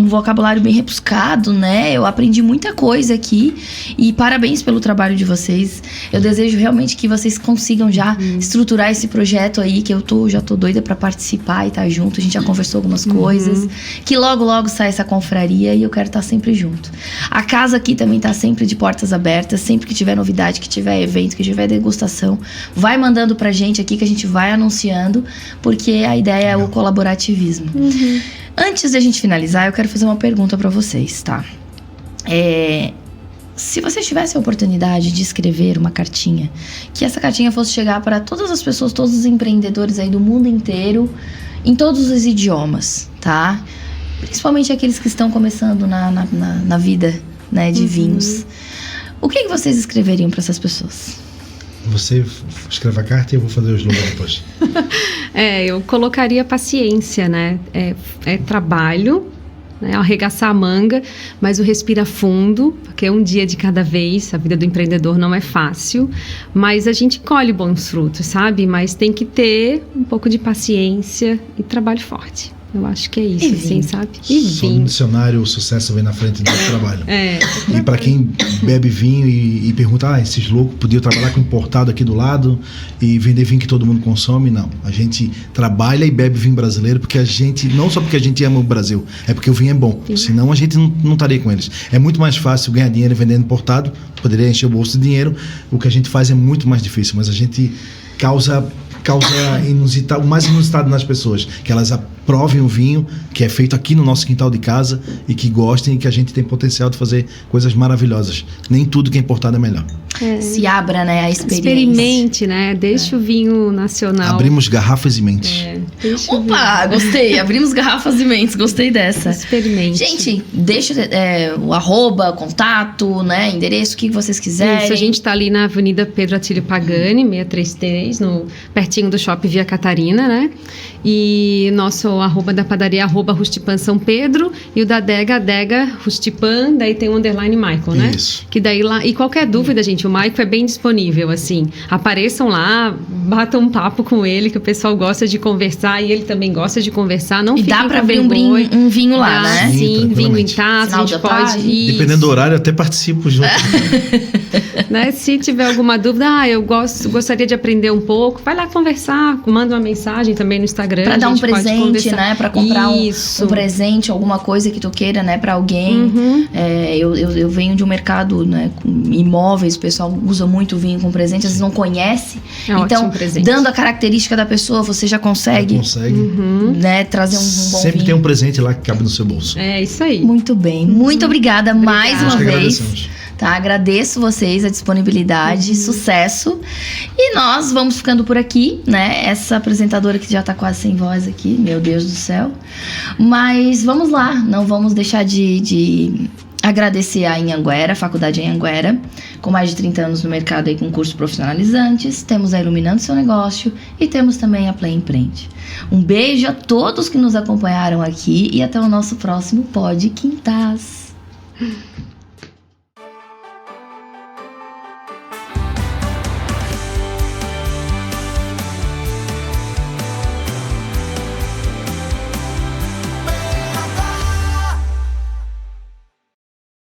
vocabulário bem rebuscado, né? Eu aprendi muita coisa aqui. E parabéns pelo trabalho de vocês. Eu desejo realmente que vocês consigam já estruturar esse projeto aí, que já tô doida pra participar e estar junto. A gente já conversou algumas coisas. Que logo, logo sai essa confraria e eu quero estar sempre junto. A casa aqui também tá sempre de portas abertas. Sempre que tiver novidade, que tiver evento, que tiver degustação, vai mandando pra gente aqui que a gente vai anunciando, porque a ideia é o colaborativismo. Antes de a gente finalizar, eu quero fazer uma pergunta pra vocês, tá? Se vocês tivessem a oportunidade de escrever uma cartinha, que essa cartinha fosse chegar para todas as pessoas, todos os empreendedores aí do mundo inteiro, em todos os idiomas, tá? Principalmente aqueles que estão começando na vida, né, de vinhos. O que vocês escreveriam para essas pessoas? Você escreve a carta e eu vou fazer o slogan depois. Eu colocaria paciência, né? É trabalho, né? Arregaçar a manga, mas o respira fundo, porque é um dia de cada vez. A vida do empreendedor não é fácil, mas a gente colhe bons frutos, sabe? Mas tem que ter um pouco de paciência e trabalho forte. Eu acho que é isso, assim, sabe? E Só no dicionário o sucesso vem na frente do trabalho. E para quem bebe vinho e pergunta, esses loucos podiam trabalhar com importado aqui do lado e vender vinho que todo mundo consome, não. A gente trabalha e bebe vinho brasileiro porque a gente, não só porque a gente ama o Brasil, é porque o vinho é bom. Sim. Senão a gente não estaria com eles. É muito mais fácil ganhar dinheiro vendendo importado, poderia encher o bolso de dinheiro. O que a gente faz é muito mais difícil, mas a gente causa o mais inusitado nas pessoas, que elas aprovem o vinho que é feito aqui no nosso quintal de casa e que gostem e que a gente tem potencial de fazer coisas maravilhosas. Nem tudo que é importado é melhor. Se abra, né, a experiência. Experimente, né? Deixa o vinho nacional. Abrimos garrafas e mentes. Opa, gostei. Abrimos garrafas e mentes. Gostei dessa. Experimente. Gente, deixa o arroba, contato, né, endereço, o que vocês quiserem. Isso, a gente tá ali na Avenida Pedro Atílio Pagani, 633, pertinho do Shopping Via Catarina, né? E nosso arroba da padaria, @Rustipan São Pedro, e o da Adega Rustipan, daí tem o underline Michael, né? Isso. Que daí lá, e qualquer dúvida, gente, o Michael é bem disponível, assim, apareçam lá, batam um papo com ele, que o pessoal gosta de conversar, e ele também gosta de conversar, não fiquem com vergonha. E dá pra abrir um vinho lá, né? Sim, vinho em taça, a gente pode ir. Dependendo do horário, eu até participo junto. Né? Se tiver alguma dúvida, eu gostaria de aprender um pouco, vai lá conversar, manda uma mensagem também no Instagram. Pra dar um presente, né? Pra comprar um presente, alguma coisa que tu queira, né? Pra alguém. Eu venho de um mercado, né, com imóveis, o pessoal usa muito vinho com presente, às vezes não conhece. Então, dando a característica da pessoa, você já consegue. Né, trazer um bom Sempre vinho. tem um presente lá que cabe no seu bolso. É isso aí. Muito bem. Muito obrigada mais uma vez. Tá, agradeço vocês a disponibilidade, sucesso. E nós vamos ficando por aqui, né? Essa apresentadora que já tá quase sem voz aqui, meu Deus do céu. Mas vamos lá, não vamos deixar de agradecer a Anhanguera, a Faculdade Anhanguera, com mais de 30 anos no mercado aí com cursos profissionalizantes. Temos a Iluminando Seu Negócio e temos também a Play Empreende. Um beijo a todos que nos acompanharam aqui e até o nosso próximo Pod Quintas.